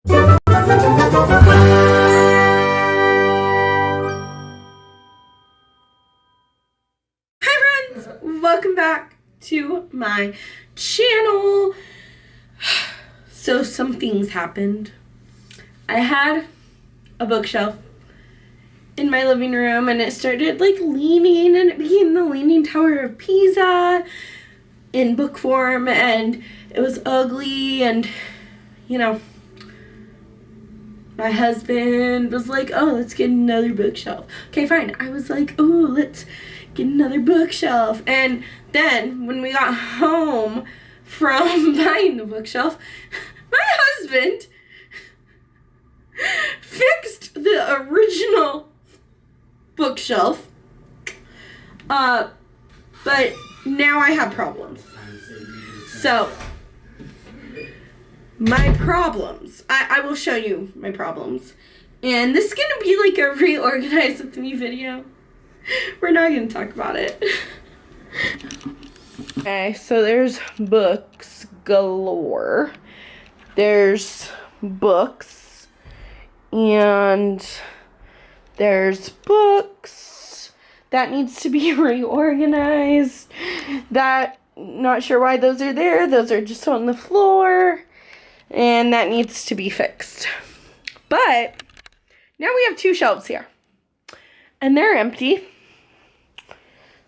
Hi friends, welcome back to my channel. So some things happened. I had a bookshelf in my living room and it started like leaning, and it became the Leaning Tower of Pisa in book form, and it was ugly. And you know, my husband was like, oh, let's get another bookshelf. Okay, fine. I was like, oh, let's get another bookshelf. And then when we got home from buying the bookshelf, my husband fixed the original bookshelf. But now I have problems. So my problems. I will show you my problems. And this is going to be like a reorganize with me video. We're not going to talk about it. Okay, so there's books galore. There's books. And there's books. That needs to be reorganized. Not sure why those are there. Those are just on the floor. And that needs to be fixed. But now we have two shelves here. And they're empty.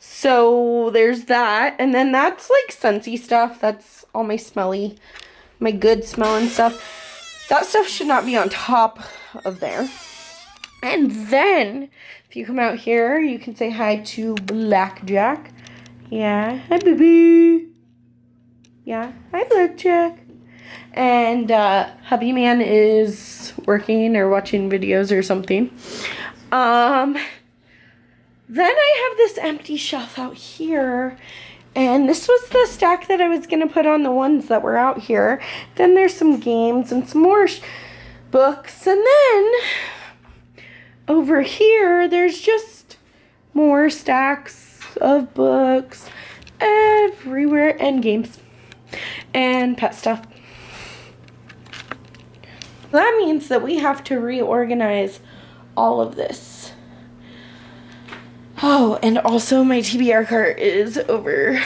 So there's that. And then that's like Scentsy stuff. That's all my good smelling stuff. That stuff should not be on top of there. And then if you come out here, you can say hi to Blackjack. Yeah, hi baby. Yeah, hi Blackjack. And hubby man is working or watching videos or something. Then I have this empty shelf out here. And this was the stack that I was going to put on the ones that were out here. Then there's some games and some more books. And then over here, there's just more stacks of books everywhere. And games. And pet stuff. That means that we have to reorganize all of this. Oh, and also my TBR cart is over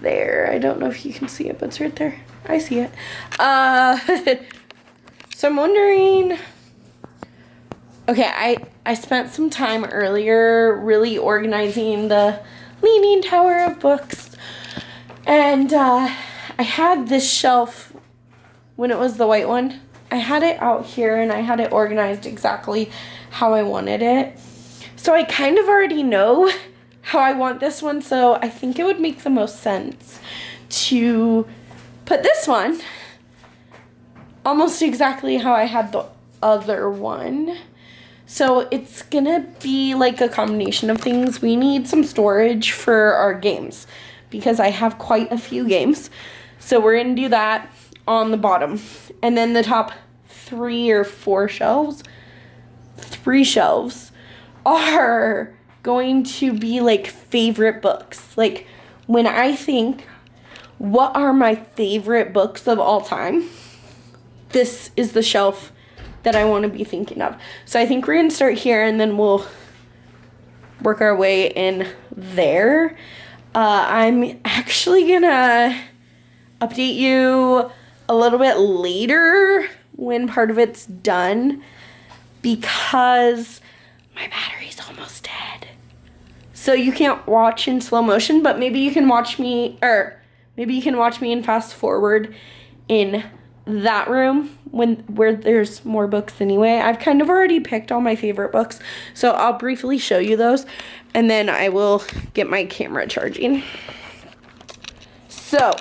there. I don't know if you can see it, but it's right there. I see it. So I'm wondering... Okay, I spent some time earlier really organizing the Leaning Tower of books. And I had this shelf when it was the white one. I had it out here and I had it organized exactly how I wanted it. So I kind of already know how I want this one, so I think it would make the most sense to put this one almost exactly how I had the other one. So it's gonna be like a combination of things. We need some storage for our games because I have quite a few games. So we're gonna do that on the bottom. And then the top 3 or 4 shelves, 3 shelves are going to be like favorite books. Like when I think, what are my favorite books of all time? This is the shelf that I want to be thinking of. So I think we're going to start here and then we'll work our way in there. I'm actually going to update you a little bit later when part of it's done because my battery's almost dead. So you can't watch in slow motion, but maybe you can watch me, or maybe you can watch me and fast forward in that room where there's more books anyway. I've kind of already picked all my favorite books, so I'll briefly show you those and then I will get my camera charging. So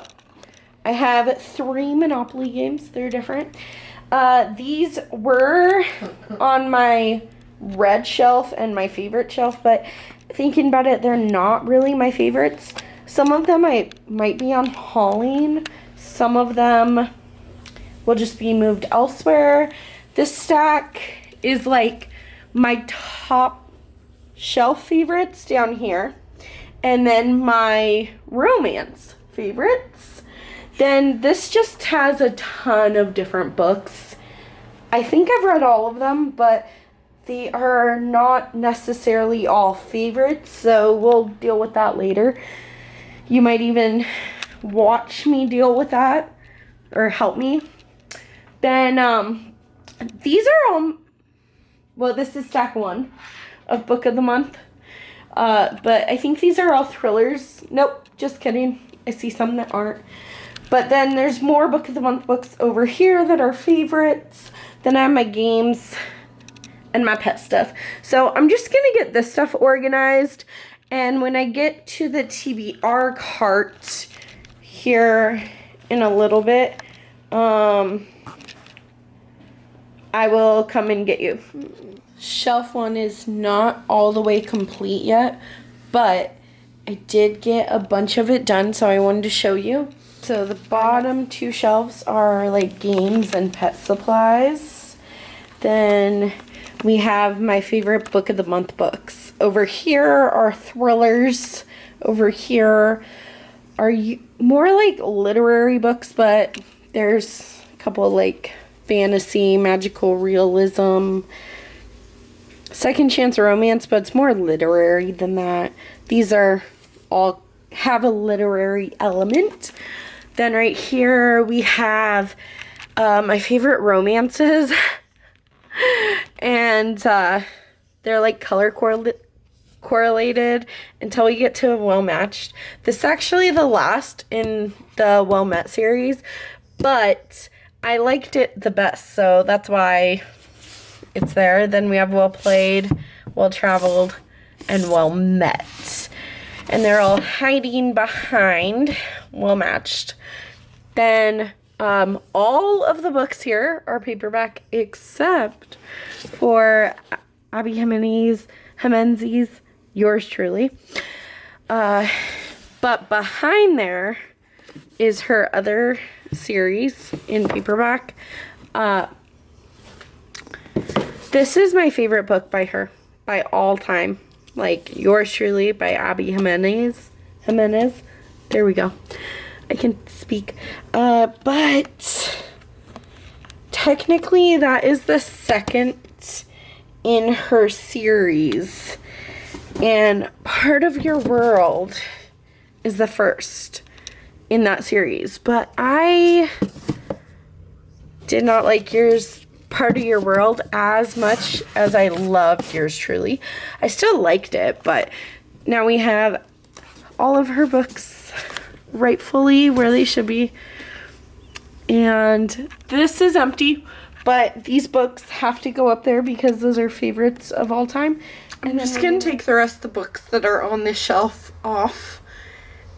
I have 3 Monopoly games. They're different. These were on my red shelf and my favorite shelf, but thinking about it, they're not really my favorites. Some of them might be on hauling. Some of them will just be moved elsewhere. This stack is like my top shelf favorites down here. And then my romance favorites. Then this just has a ton of different books I think I've read all of them, but they are not necessarily all favorites, so we'll deal with that later. You might even watch me deal with that or help me. Then these are all, well, this is stack 1 of Book of the Month. But I think these are all thrillers. Nope, just kidding. I see some that aren't. But then there's more Book of the Month books over here that are favorites. Then I have my games and my pet stuff. So I'm just going to get this stuff organized. And when I get to the TBR cart here in a little bit, I will come and get you. Shelf 1 is not all the way complete yet, but I did get a bunch of it done, so I wanted to show you. So the bottom 2 shelves are like games and pet supplies. Then we have my favorite Book of the Month books. Over here are thrillers. Over here are more like literary books, but there's a couple like fantasy, magical realism, second chance romance, but it's more literary than that. These are all have a literary element. Then right here we have my favorite romances. And they're like color correlated until we get to Well Matched. This is actually the last in the Well Met series, but I liked it the best, so that's why it's there. Then we have Well Played, Well Traveled, and Well Met. And they're all hiding behind Well Matched. Then all of the books here are paperback except for Abby Jimenez's Yours Truly. But behind there is her other series in paperback. This is my favorite book by her, by all time. Like Yours Truly by Abby Jimenez. There we go. I can speak. But technically that is the second in her series. And Part of Your World is the first in that series. But I did not like Part of Your World as much as I loved Yours Truly. I still liked it, but now we have all of her books rightfully where they should be. And this is empty, but these books have to go up there because those are favorites of all time. I'm just going to take the rest of the books that are on this shelf off,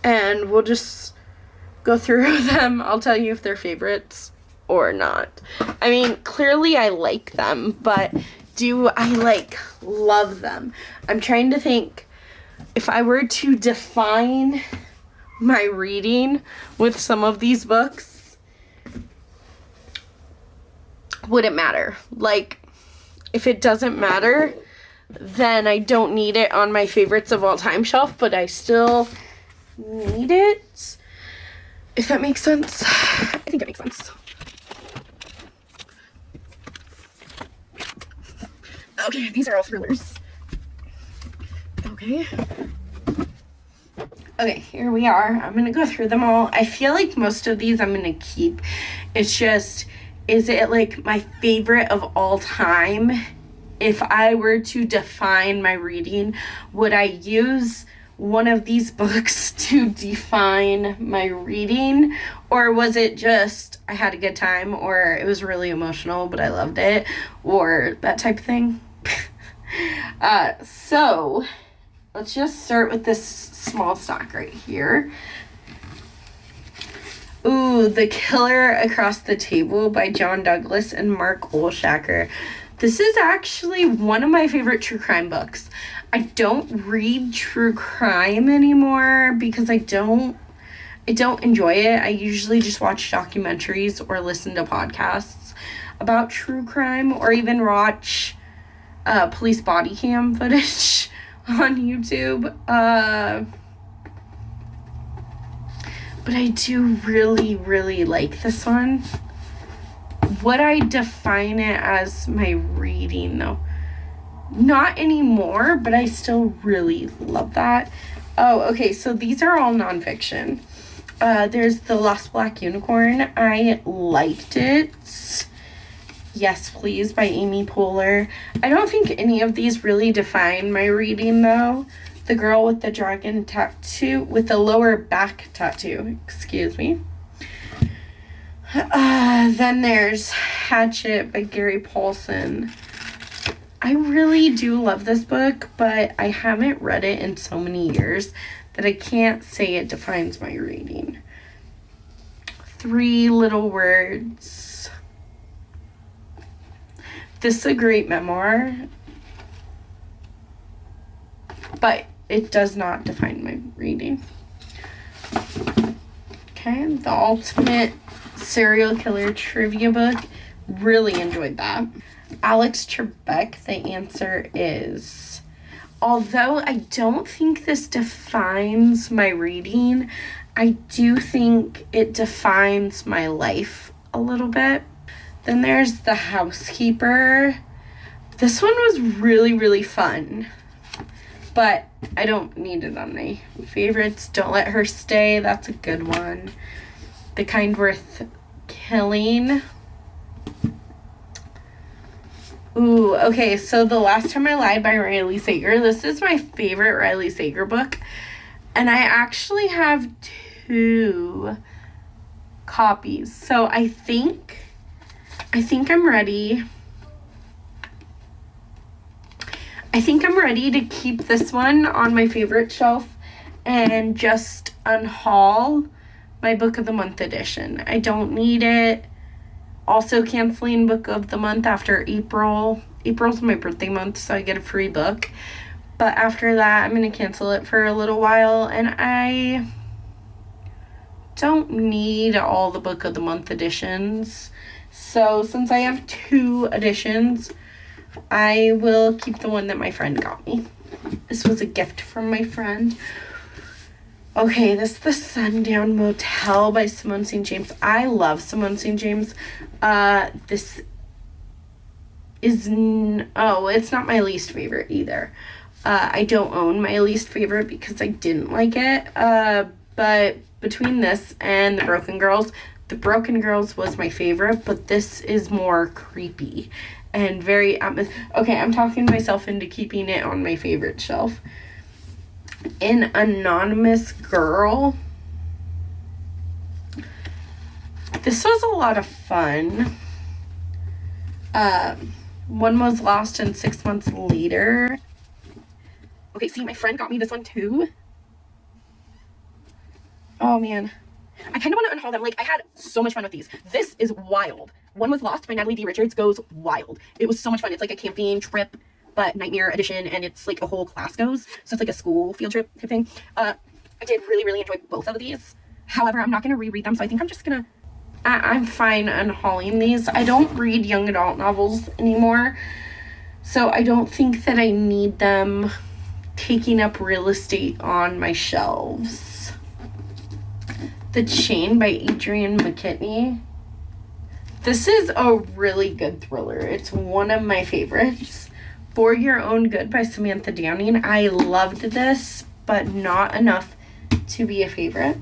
and we'll just go through them. I'll tell you if they're favorites or not. I mean, clearly I like them, but do I love them? I'm trying to think if I were to define my reading with some of these books, would it matter? Like, if it doesn't matter, then I don't need it on my favorites of all time shelf, but I still need it. If that makes sense. I think it makes sense. Okay, these are all thrillers. Okay, here we are. I'm going to go through them all. I feel like most of these I'm going to keep. It's just, is it like my favorite of all time? If I were to define my reading, would I use one of these books to define my reading? Or was it just I had a good time, or it was really emotional but I loved it, or that type of thing? So let's just start with this small stock right here. Ooh, The Killer Across the Table by John Douglas and Mark Olshacker. This is actually one of my favorite true crime books. I don't read true crime anymore because I don't enjoy it. I usually just watch documentaries or listen to podcasts about true crime, or even watch police body cam footage on YouTube. But I do really, really like this one. would I define it as my reading though? Not anymore, but I still really love that. Oh, okay, so these are all nonfiction. There's The Lost Black Unicorn. I liked it. Yes, Please by Amy Poehler. I don't think any of these really define my reading though. The Girl with the Dragon Tattoo, with the Lower Back Tattoo, excuse me. Then there's Hatchet by Gary Paulson. I really do love this book, but I haven't read it in so many years that I can't say it defines my reading. Three Little Words. This is a great memoir, but it does not define my reading. Okay, The Ultimate Serial Killer Trivia Book. Really enjoyed that. Alex Trebek, The Answer Is. Although I don't think this defines my reading, I do think it defines my life a little bit. Then there's The Housekeeper. This one was really, really fun, but I don't need it on my favorites. Don't Let Her Stay. That's a good one. The Kind Worth Killing. Ooh, okay, so The Last Time I Lied by Riley Sager. This is my favorite Riley Sager book, and I actually have 2 copies. So I think I'm ready. I think I'm ready to keep this one on my favorite shelf and just unhaul my Book of the Month edition. I don't need it. Also canceling Book of the Month after April. April's my birthday month, so I get a free book. But after that, I'm going to cancel it for a little while. And I don't need all the Book of the Month editions. So since I have 2 editions, I will keep the one that my friend got me. This was a gift from my friend. Okay, this is The Sundown Motel by Simone St. James. I love Simone St. James. This is... it's not my least favorite either. I don't own my least favorite because I didn't like it. But between this and The Broken Girls was my favorite, but this is more creepy and very... okay, I'm talking myself into keeping it on my favorite shelf. An Anonymous Girl. This was a lot of fun. One Was Lost and 6 Months Later. Okay, see, my friend got me this one too. Oh, man. I kind of want to unhaul them. Like, I had so much fun with these. This is wild. One Was Lost by Natalie D. Richards goes wild. It was so much fun. It's like a camping trip, but Nightmare edition, and it's like a whole class goes. So it's like a school field trip type thing. I did really, really enjoy both of these. However, I'm not going to reread them, so I think I'm just going to... I'm fine unhauling these. I don't read young adult novels anymore, so I don't think that I need them taking up real estate on my shelves. The Chain by Adrienne McKinney. This is a really good thriller. It's one of my favorites. For Your Own Good by Samantha Downing. I loved this, but not enough to be a favorite.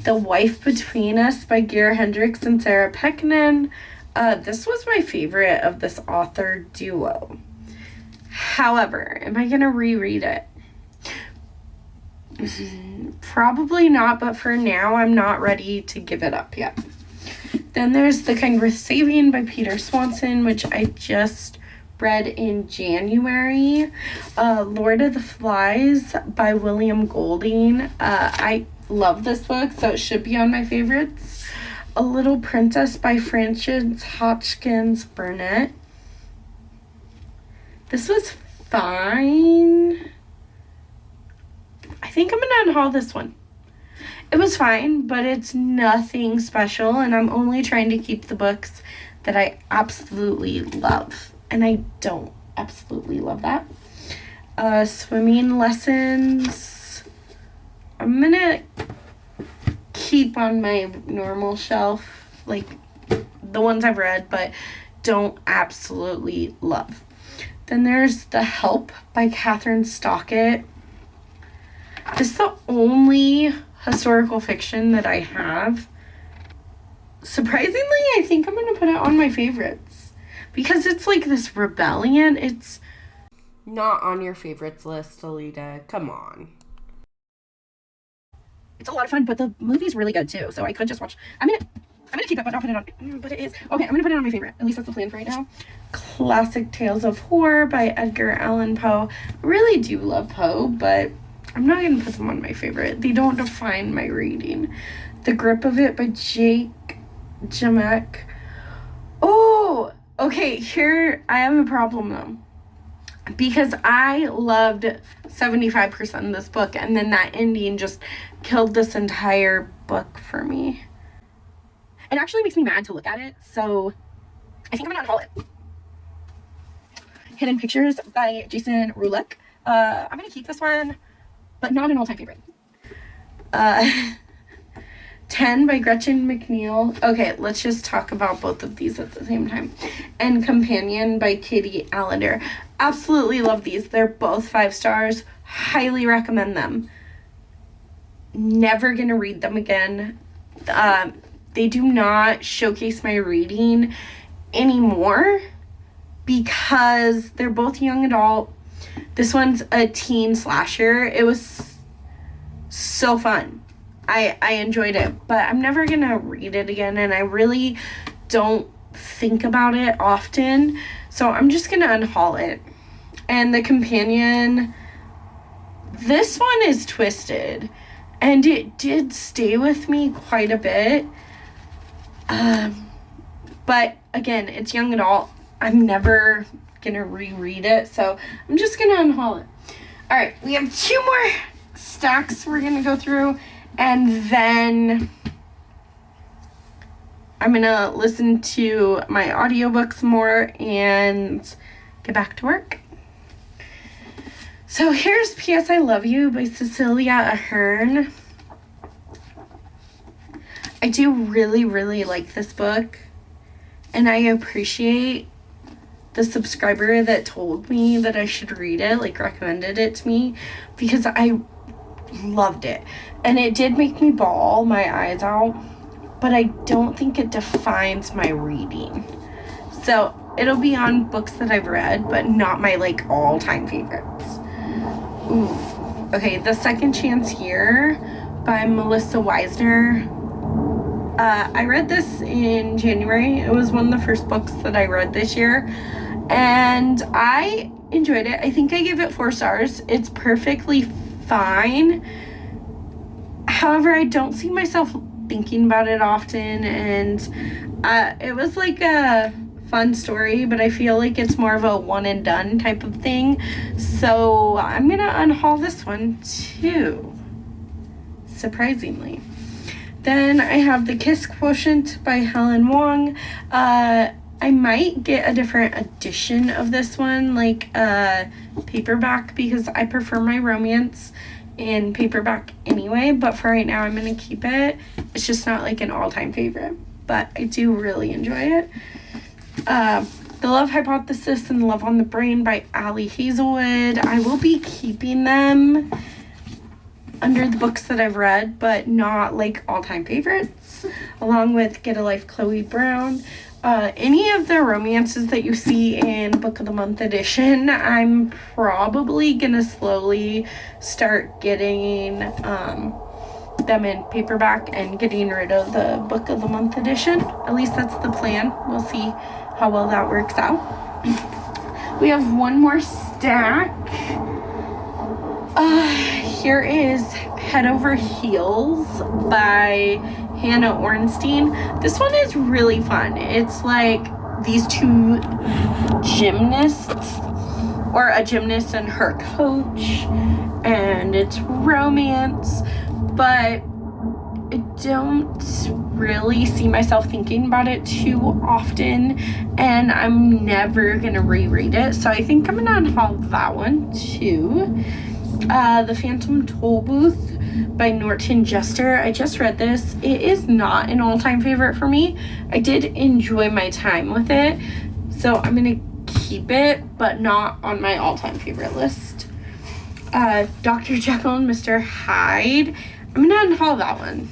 The Wife Between Us by Gira Hendricks and Sarah Peckman. This was my favorite of this author duo. However, am I going to reread it? Probably not, but for now, I'm not ready to give it up yet. Then there's The Kind Worth Saving by Peter Swanson, which I just read in January. Lord of the Flies by William Golding. I love this book, so it should be on my favorites. A Little Princess by Frances Hodgkins Burnett. This was fine. I think I'm gonna unhaul this one. It was fine, but it's nothing special, and I'm only trying to keep the books that I absolutely love. And I don't absolutely love that. Swimming Lessons. I'm gonna keep on my normal shelf, like the ones I've read, but don't absolutely love. Then there's The Help by Catherine Stockett. This is the only historical fiction that I have. Surprisingly, I think I'm going to put it on my favorites. Because it's like this rebellion. It's not on your favorites list, Alita. Come on. It's a lot of fun, but the movie's really good too. So I could just watch. I'm gonna keep it, but I'll put it on. But it is okay. I'm gonna put it on my favorite. At least that's the plan for right now. Classic Tales of Horror by Edgar Allan Poe. I really do love Poe, but I'm not gonna put them on my favorite. They don't define my reading. The Grip of It by Jake Jamek. Oh, okay. Here I have a problem though. Because I loved 75% of this book, and then that ending just killed this entire book for me. It actually makes me mad to look at it, so I think I'm gonna unhaul it. Hidden Pictures by Jason Rulick. I'm gonna keep this one, but not an all-time favorite. 10 by Gretchen McNeil. Okay, let's just talk about both of these at the same time. And Companion by Katie Allender. Absolutely love these. They're both 5 stars. Highly recommend them. Never gonna read them again. They do not showcase my reading anymore because they're both young adult. This one's a teen slasher. It was so fun. I enjoyed it, but I'm never gonna read it again, and I really don't think about it often, so I'm just gonna unhaul it. And The Companion, this one is twisted, and it did stay with me quite a bit, but again, it's young adult. I'm never gonna reread it, so I'm just gonna unhaul it. All right, we have 2 more stacks we're gonna go through, and then I'm going to listen to my audiobooks more and get back to work. So here's P.S. I Love You by Cecilia Ahern. I do really, really like this book, and I appreciate the subscriber that told me that I should read it, like recommended it to me, because I loved it. And it did make me bawl my eyes out, but I don't think it defines my reading. So it'll be on books that I've read, but not my like all-time favorites. Ooh. Okay, The Second Chance Here by Melissa Weisner. I read this in January. It was one of the first books that I read this year, and I enjoyed it. I think I gave it 4 stars. It's perfectly fine. However, I don't see myself thinking about it often, and it was like a fun story, but I feel like it's more of a one and done type of thing. So I'm gonna unhaul this one too, surprisingly. Then I have The Kiss Quotient by Helen Wong. I might get a different edition of this one, like paperback, because I prefer my romance in paperback anyway, but for right now I'm gonna keep it. It's just not like an all-time favorite, but I do really enjoy it. The Love Hypothesis and Love on the Brain by Ali Hazelwood. I will be keeping them under the books that I've read, but not like all-time favorites, along with Get a Life, Chloe Brown. Any of the romances that you see in Book of the Month edition, I'm probably gonna slowly start getting them in paperback and getting rid of the Book of the Month edition. At least that's the plan. We'll see how well that works out. We have one more stack. Here is Head Over Heels by Hannah Ornstein. This one is really fun. It's like these 2 gymnasts, or a gymnast and her coach, and it's romance, but I don't really see myself thinking about it too often, and I'm never gonna reread it, so I think I'm gonna unhaul that one too. The Phantom Toll Booth by Norton Jester. I just read this. It is not an all-time favorite for me. I did enjoy my time with it, so I'm gonna keep it, but not on my all-time favorite list. Dr. Jekyll and Mr. Hyde. I'm gonna unhaul that one.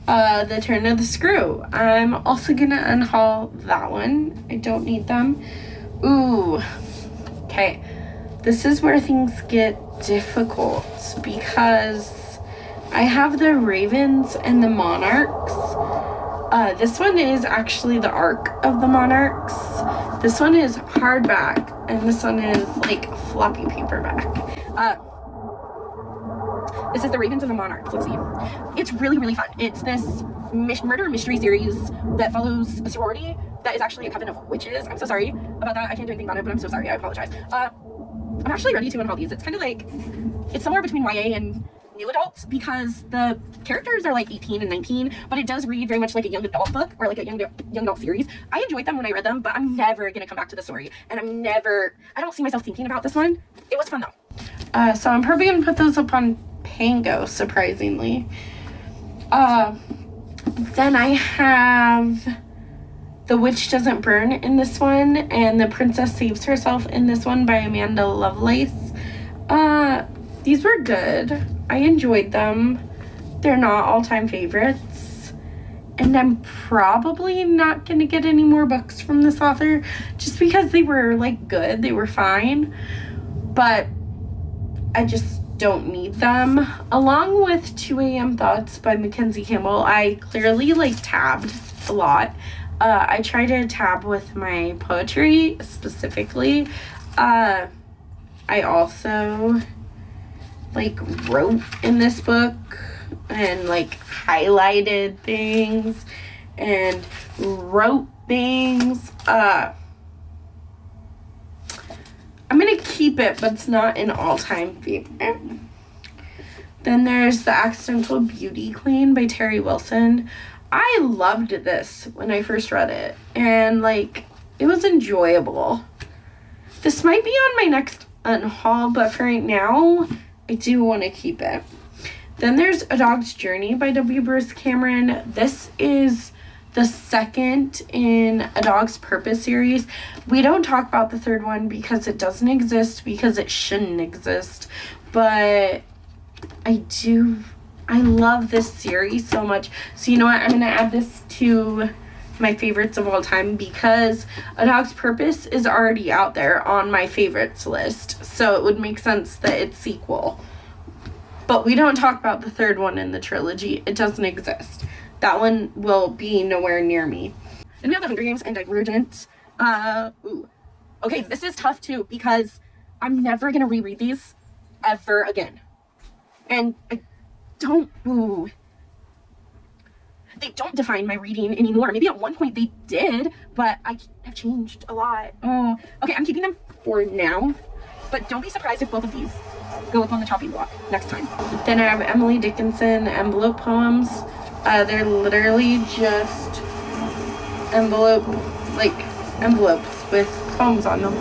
The Turn of the Screw. I'm also gonna unhaul that one. I don't need them. Ooh. Okay. This is where things get difficult because I have the Ravens and the Monarchs. This one is actually the Ark of the Monarchs. This one is hardback, and this one is like floppy paperback. This is the Ravens and the Monarchs. Let's see. It's really, really fun. It's this murder mystery series that follows a sorority that is actually a coven of witches. I'm so sorry about that. I can't do anything about it, but I'm so sorry. I apologize. I'm actually ready to unhaul these. It's kind of like, it's somewhere between YA and new adults because the characters are like 18 and 19, but it does read very much like a young adult book or like a young adult series. I enjoyed them when I read them, but I'm never going to come back to the story. And I don't see myself thinking about this one. It was fun though. So I'm probably going to put those up on Pango, surprisingly. Then I have The Witch Doesn't Burn in this one, and The Princess Saves Herself in this one by Amanda Lovelace. These were good. I enjoyed them. They're not all-time favorites. And I'm probably not going to get any more books from this author just because they were, like, good. They were fine. But I just don't need them. Along with 2 a.m. Thoughts by Mackenzie Campbell, I clearly, like, tabbed a lot. I try to tab with my poetry specifically. I also like wrote in this book and like highlighted things and wrote things. I'm gonna keep it, but it's not an all-time favorite. Then there's The Accidental Beauty Queen by Terry Wilson. I loved this when I first read it, and like it was enjoyable. This might be on my next unhaul, but for right now I do want to keep it. Then there's A Dog's Journey by W. Bruce Cameron. This is the second in A Dog's Purpose series. We don't talk about the third one because it doesn't exist, because it shouldn't exist, but I love this series so much. So you know what? I'm going to add this to my favorites of all time because A Dog's Purpose is already out there on my favorites list. So it would make sense that it's sequel. But we don't talk about the third one in the trilogy. It doesn't exist. That one will be nowhere near me. And we have The Hunger Games and Divergent. Okay, this is tough too because I'm never going to reread these ever again. And they don't define my reading anymore. Maybe at one point they did, but I have changed a lot. Okay, I'm keeping them for now, but don't be surprised if both of these go up on the chopping block next time. Then I have Emily Dickinson envelope poems. They're literally just envelopes with poems on them.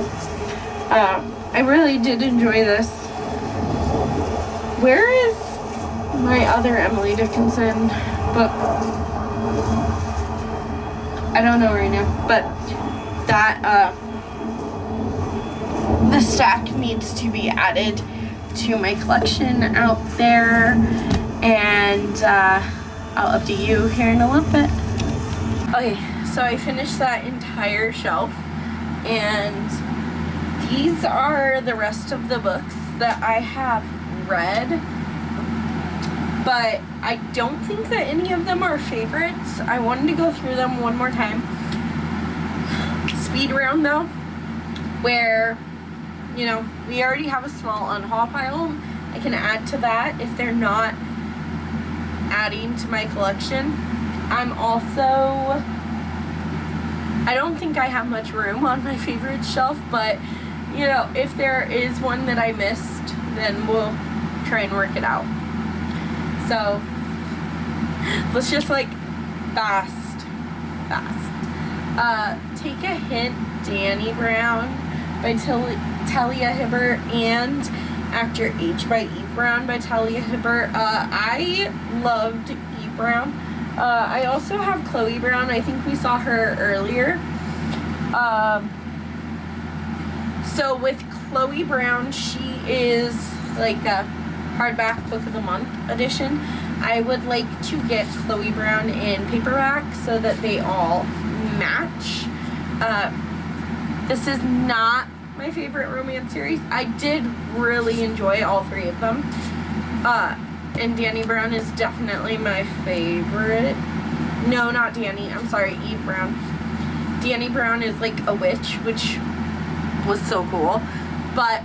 I really did enjoy this. Where is my other Emily Dickinson book? I don't know right now, but that the stack needs to be added to my collection out there, and I'll update you here in a little bit. Okay, so I finished that entire shelf, and these are the rest of the books that I have read, but I don't think that any of them are favorites. I wanted to go through them one more time. Speed round though, where, you know, we already have a small unhaul pile. I can add to that if they're not adding to my collection. I don't think I have much room on my favorite shelf, but you know, if there is one that I missed, then we'll try and work it out. So let's just like fast. Take a Hint, Danny Brown by Talia Hibbert and After Age by E. Brown by Talia Hibbert. I loved E. Brown. I also have Chloe Brown. I think we saw her earlier. So with Chloe Brown, she is like a hardback book of the month edition. I would like to get Chloe Brown in paperback so that they all match. This is not my favorite romance series. I did really enjoy all three of them. And Dani Brown is definitely my favorite. No, not Dani. I'm sorry, Eve Brown. Dani Brown is like a witch, which was so cool. But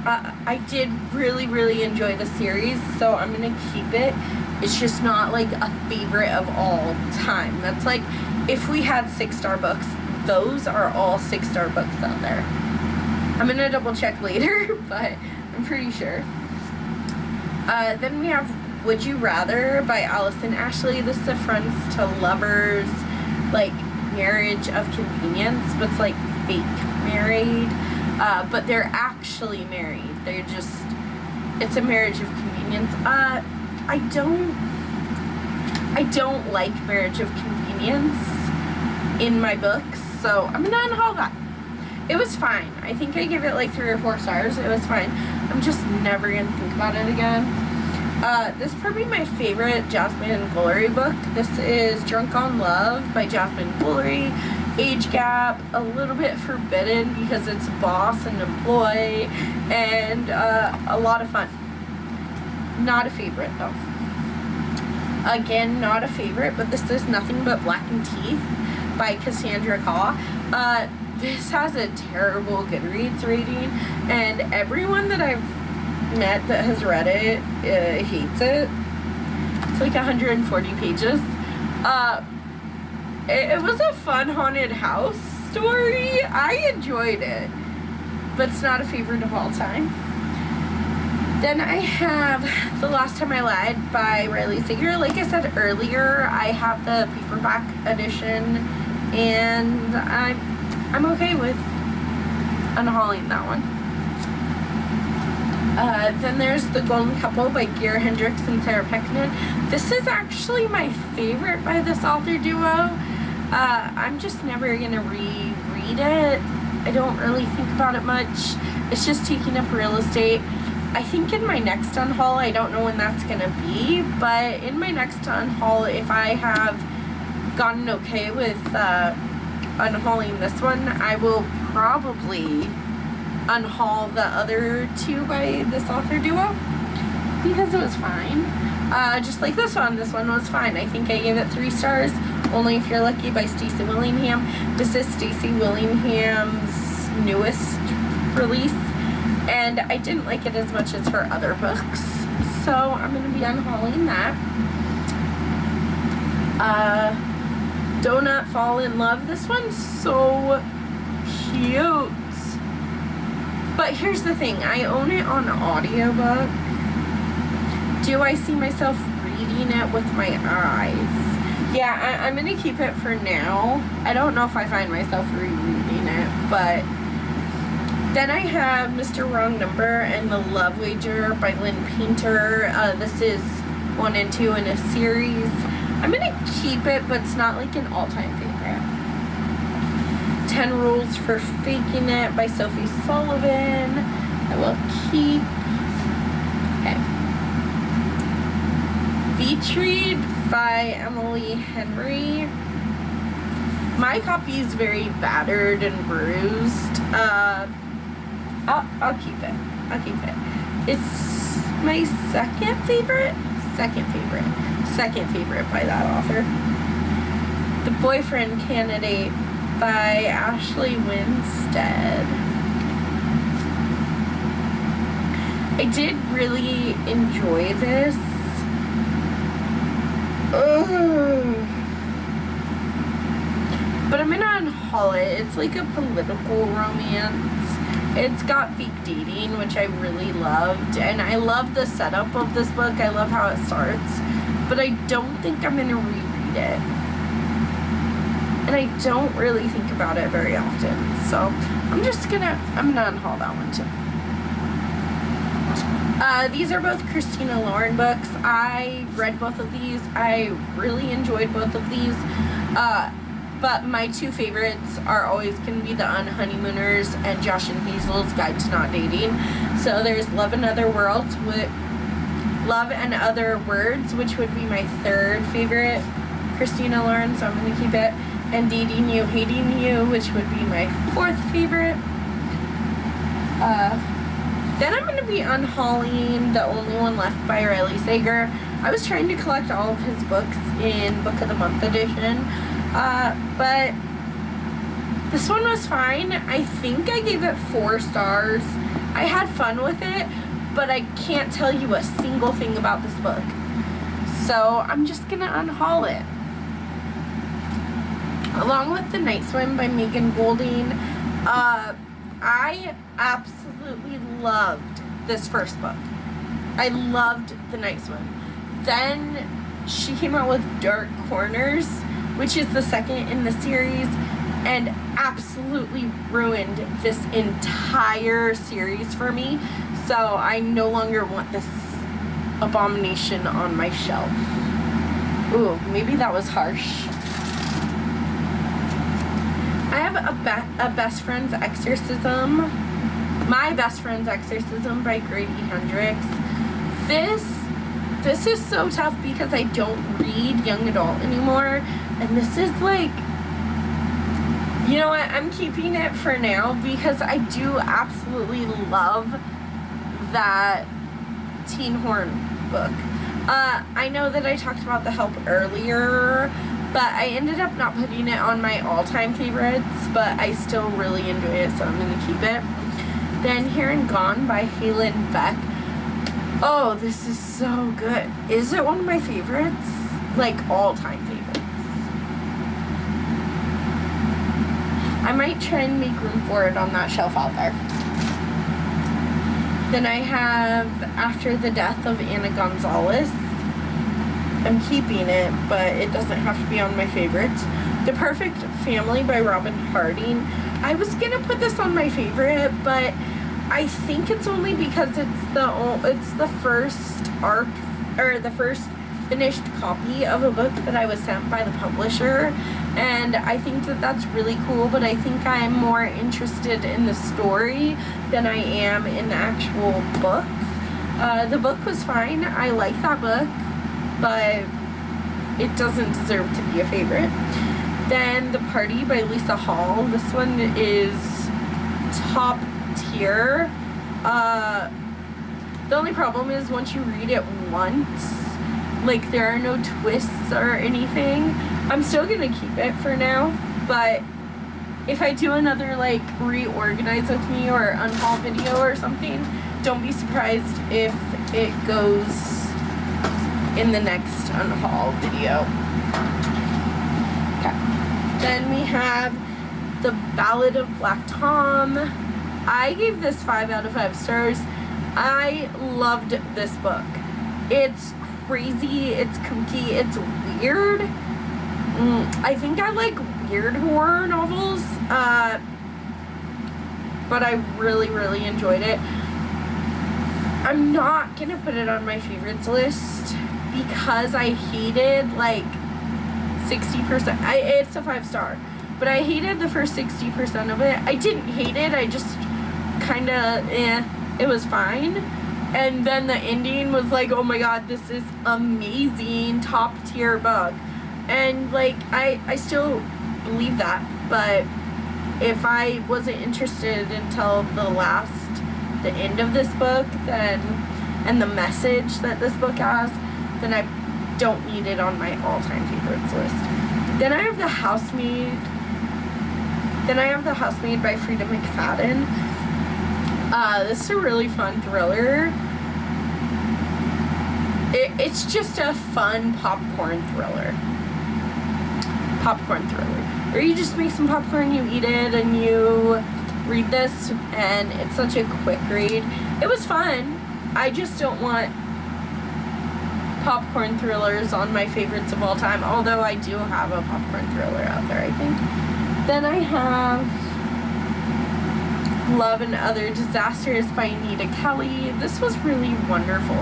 I did really enjoy the series, so I'm gonna keep it. It's just not like a favorite of all time. That's like if we had 6-star books, those are all 6-star books out there. I'm gonna double check later, but I'm pretty sure. Then we have Would You Rather by Allison Ashley. This is a friends to lovers, like marriage of convenience, but it's like fake married. But they're actually married. They're just, it's a marriage of convenience. I don't like marriage of convenience in my books, so I'm gonna unhaul that. It was fine. I think I give it like 3 or 4 stars. It was fine. I'm just never gonna think about it again. This is probably my favorite Jasmine Guillory book. This is Drunk on Love by Jasmine Guillory. Age gap, a little bit forbidden because it's boss and employee, and a lot of fun. Not a favorite though. Again, not a favorite, but this is Nothing But Blackened Teeth by Cassandra Kaw. This has a terrible Goodreads rating, and everyone that I've met that has read it hates it. It's like 140 pages. It was a fun haunted house story. I enjoyed it, but it's not a favorite of all time. Then I have The Last Time I Lied by Riley Sager. Like I said earlier, I have the paperback edition, and I'm okay with unhauling that one. Then there's The Golden Couple by Gira Hendricks and Sarah Peckman. This is actually my favorite by this author duo. I'm just never gonna reread it. I don't really think about it much. It's just taking up real estate. I think in my next unhaul, I don't know when that's gonna be, but in my next unhaul, if I have gotten okay with unhauling this one, I will probably unhaul the other 2 by this author duo because it was fine. Just like this one was fine. I think I gave it 3 stars. Only If You're Lucky by Stacey Willingham. This is Stacey Willingham's newest release, and I didn't like it as much as her other books, so I'm going to be unhauling that. Donut Fall in Love. This one's so cute. But here's the thing, I own it on audiobook. Do I see myself reading it with my eyes? Yeah, I'm going to keep it for now. I don't know if I find myself rereading it, but then I have Mr. Wrong Number and The Love Wager by Lynn Painter. This is 1 and 2 in a series. I'm going to keep it, but it's not like an all-time favorite. 10 Rules for Faking It by Sophie Sullivan. I will keep. Okay. Beach Read by Emily Henry. My copy is very battered and bruised. I'll keep it. I'll keep it. It's my second favorite by that author. The Boyfriend Candidate by Ashley Winstead. I did really enjoy this. But I'm gonna unhaul it. It's like a political romance. It's got fake dating, which I really loved, and I love the setup of this book. I love how it starts, but I don't think I'm gonna reread it, and I don't really think about it very often, so I'm gonna unhaul that one too. These are both Christina Lauren books. I read both of these. I really enjoyed both of these. But my two favorites are always going to be The Unhoneymooners and Josh and Hazel's Guide to Not Dating. So there's Love and Other Words, which would be my third favorite Christina Lauren, so I'm going to keep it. And Dating You, Hating You, which would be my fourth favorite. Then I'm going to be unhauling The Only One Left by Riley Sager. I was trying to collect all of his books in Book of the Month edition. But this one was fine. I think I gave it 4 stars. I had fun with it, but I can't tell you a single thing about this book. So I'm just gonna unhaul it. Along with The Night Swim by Megan Golding, I absolutely loved this first book. I loved The Night Swim. Then she came out with Dark Corners, which is the second in the series, and absolutely ruined this entire series for me. So I no longer want this abomination on my shelf. Ooh, maybe that was harsh. I have a Best Friend's Exorcism. My Best Friend's Exorcism by Grady Hendrix. This is so tough because I don't read young adult anymore. And this is like, you know what, I'm keeping it for now because I do absolutely love that teen horror book. I know that I talked about The Help earlier, but I ended up not putting it on my all-time favorites, but I still really enjoy it, so I'm going to keep it. Then Here and Gone by Halen Beck. Oh, this is so good. Is it one of my favorites? Like, all-time favorites. I might try and make room for it on that shelf out there. Then I have After the Death of Anna Gonzalez. I'm keeping it, but it doesn't have to be on my favorites. The Perfect Family by Robin Harding. I was gonna put this on my favorite, but I think it's only because it's the first arc, or the first finished copy of a book that I was sent by the publisher, and I think that that's really cool, but I think I'm more interested in the story than I am in the actual book. The book was fine. I like that book, but it doesn't deserve to be a favorite. Then The Party by Lisa Hall. This one is top tier. The only problem is once you read it once, like, there are no twists or anything. I'm still gonna keep it for now, but if I do another, like, Reorganize With Me or unhaul video or something, don't be surprised if it goes in the next unhaul video. Okay. Then we have The Ballad of Black Tom. I gave this 5 out of 5 stars. I loved this book. It's crazy, it's kooky, it's weird. I think I like weird horror novels, but I really, really enjoyed it. I'm not gonna put it on my favorites list because I hated like 60%. It's a 5-star, but I hated the first 60% of it. I didn't hate it, I just kinda, it was fine. And then the ending was like, oh my god, this is amazing, top tier book. And like, I still believe that, but if I wasn't interested until the end of this book, then, and the message that this book has, then I don't need it on my all-time favorites list. Then I have The Housemaid by Frida McFadden. This is a really fun thriller. It's just a fun popcorn thriller. Where you just make some popcorn, you eat it, and you read this, and it's such a quick read. It was fun. I just don't want popcorn thrillers on my favorites of all time, although I do have a popcorn thriller out there, I think. Then I have Love and Other Disasters by Anita Kelly. This was really wonderful.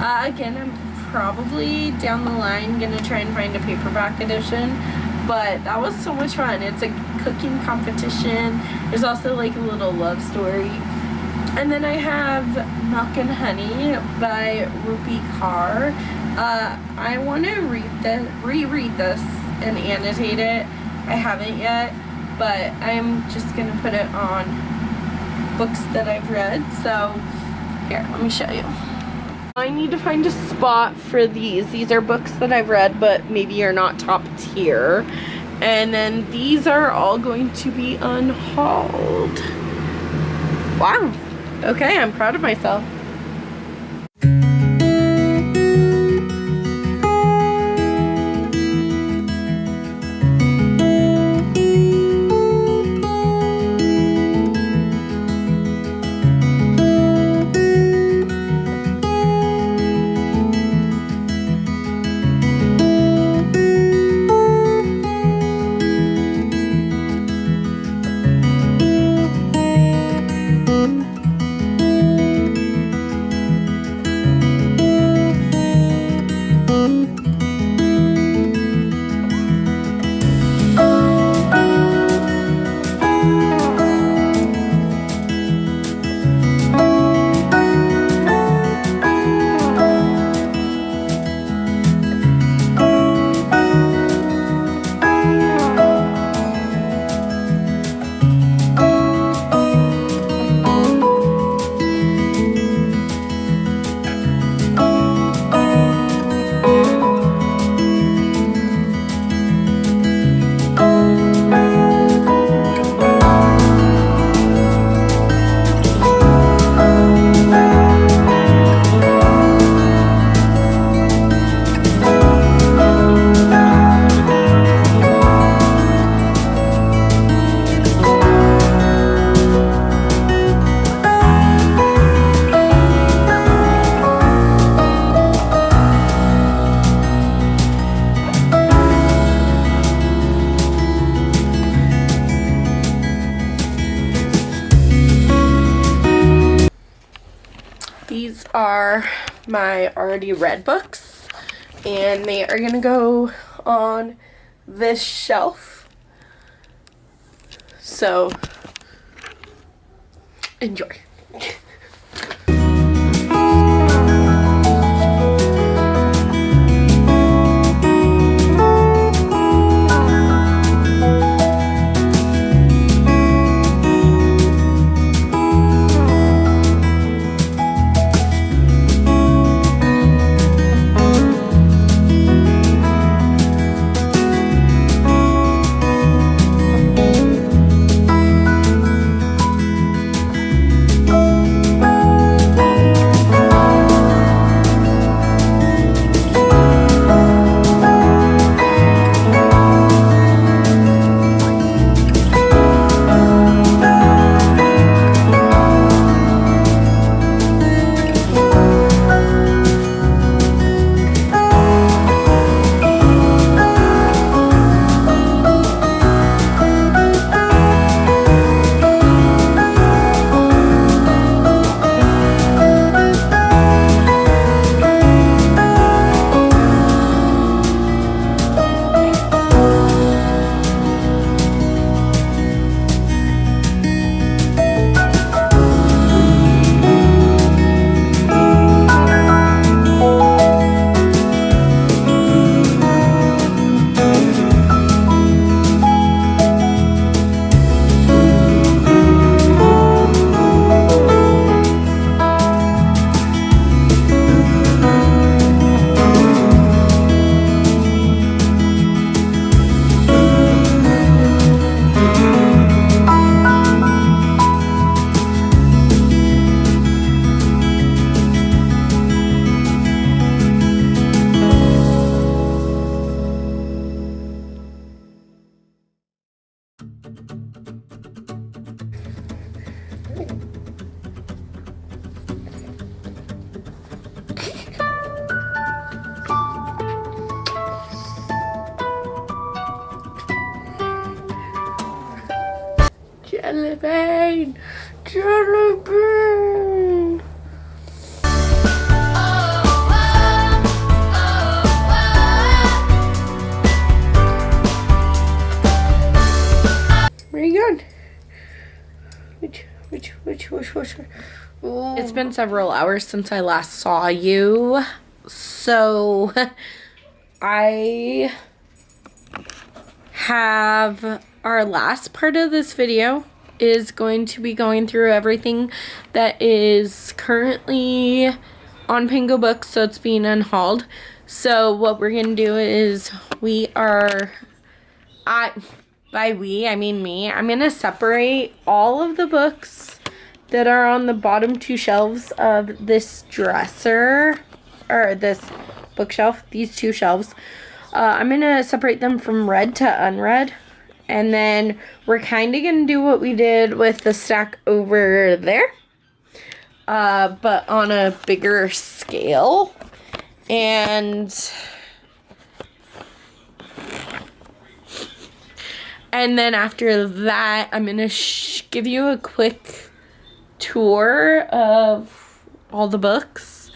Again, I'm probably down the line gonna try and find a paperback edition, but that was so much fun. It's a cooking competition. There's also like a little love story. And then I have Milk and Honey by Rupi Kaur. I want to reread this and annotate it. I haven't yet, but I'm just going to put it on books that I've read. So here, let me show you. I need to find a spot for these. These are books that I've read, but maybe are not top tier. And then these are all going to be unhauled. Wow. Okay, I'm proud of myself. These are my already read books, and they are gonna go on this shelf. So enjoy. Jelly bean! Jelly bean! Where are you going? Which? Ooh. It's been several hours since I last saw you, so I have our last part of this video is going to be going through everything that is currently on Pango Books, so it's being unhauled. So what we're gonna do is by we, I mean me. I'm going to separate all of the books that are on the bottom two shelves of this dresser, or this bookshelf, these two shelves. I'm going to separate them from read to unread. And then we're kind of going to do what we did with the stack over there, but on a bigger scale. And then after that, I'm going to give you a quick tour of all the books.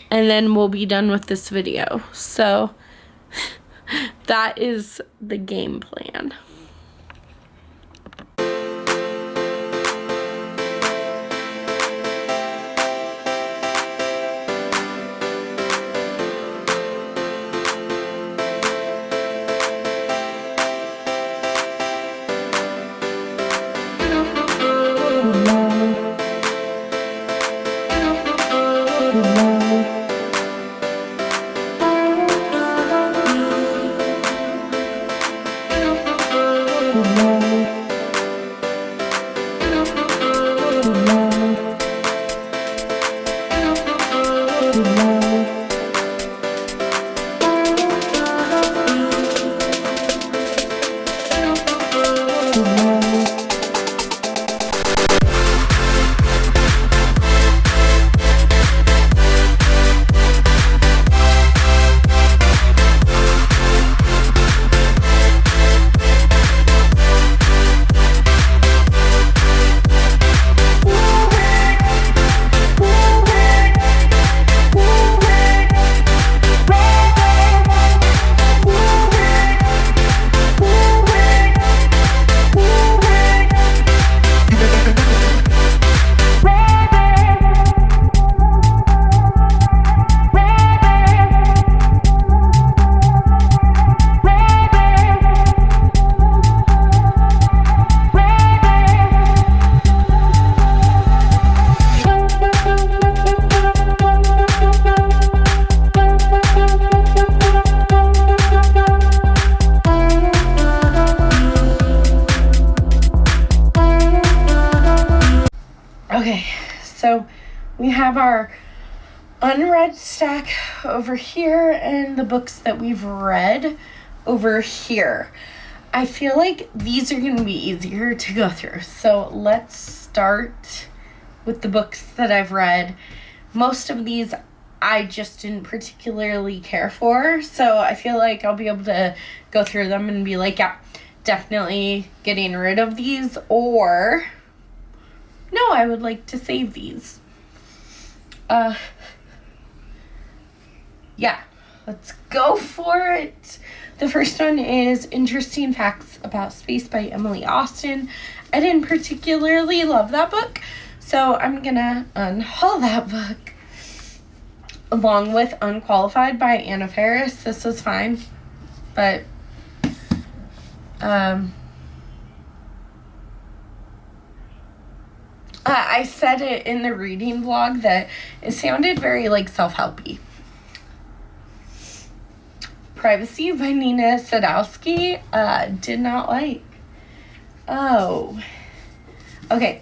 And then we'll be done with this video. So that is the game plan. Okay, so we have our unread stack over here and the books that we've read over here. I feel like these are going to be easier to go through. So let's start with the books that I've read. Most of these I just didn't particularly care for, so I feel like I'll be able to go through them and be like, yeah, definitely getting rid of these, or no, I would like to save these. Yeah, let's go for it. The first one is Interesting Facts About Space by Emily Austen. I didn't particularly love that book, so I'm gonna unhaul that book. Along with Unqualified by Anna Faris. This was fine, but I said it in the reading vlog that it sounded very like self-helpy. Privacy by Nina Sadowski. Did not like. Oh. Okay.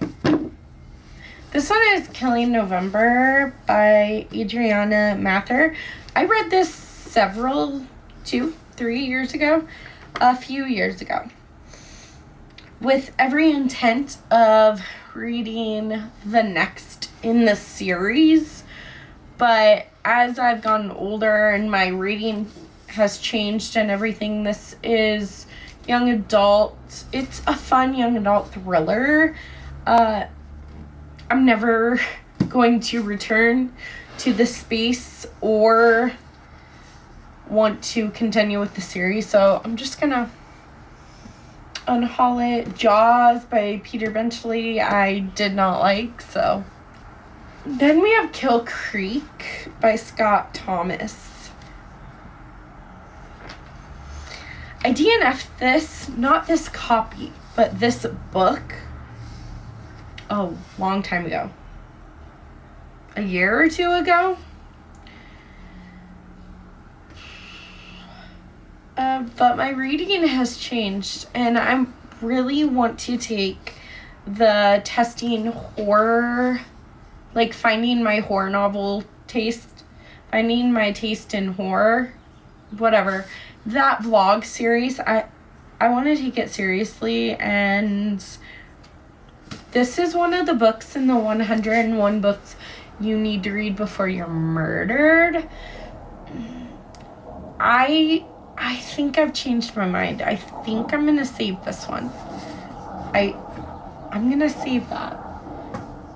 This one is Killing November by Adriana Mather. I read this a few years ago. With every intent of reading the next in the series. But as I've gotten older and my reading has changed and everything, this is young adult. It's a fun young adult thriller. I'm never going to return to this space or want to continue with the series, so I'm just gonna unhaul it. Jaws by Peter Benchley I did not like, so. Then we have Kill Creek by Scott Thomas. I DNF'd this, not this copy, but this book, long time ago. A year or two ago. But my reading has changed, and I really want to take the testing horror, like finding my horror novel taste, finding my taste in horror, whatever, that vlog series. I want to take it seriously, and this is one of the books in the 101 books you need to read before you're murdered. I think I've changed my mind. I think I'm going to save this one. I'm going to save that.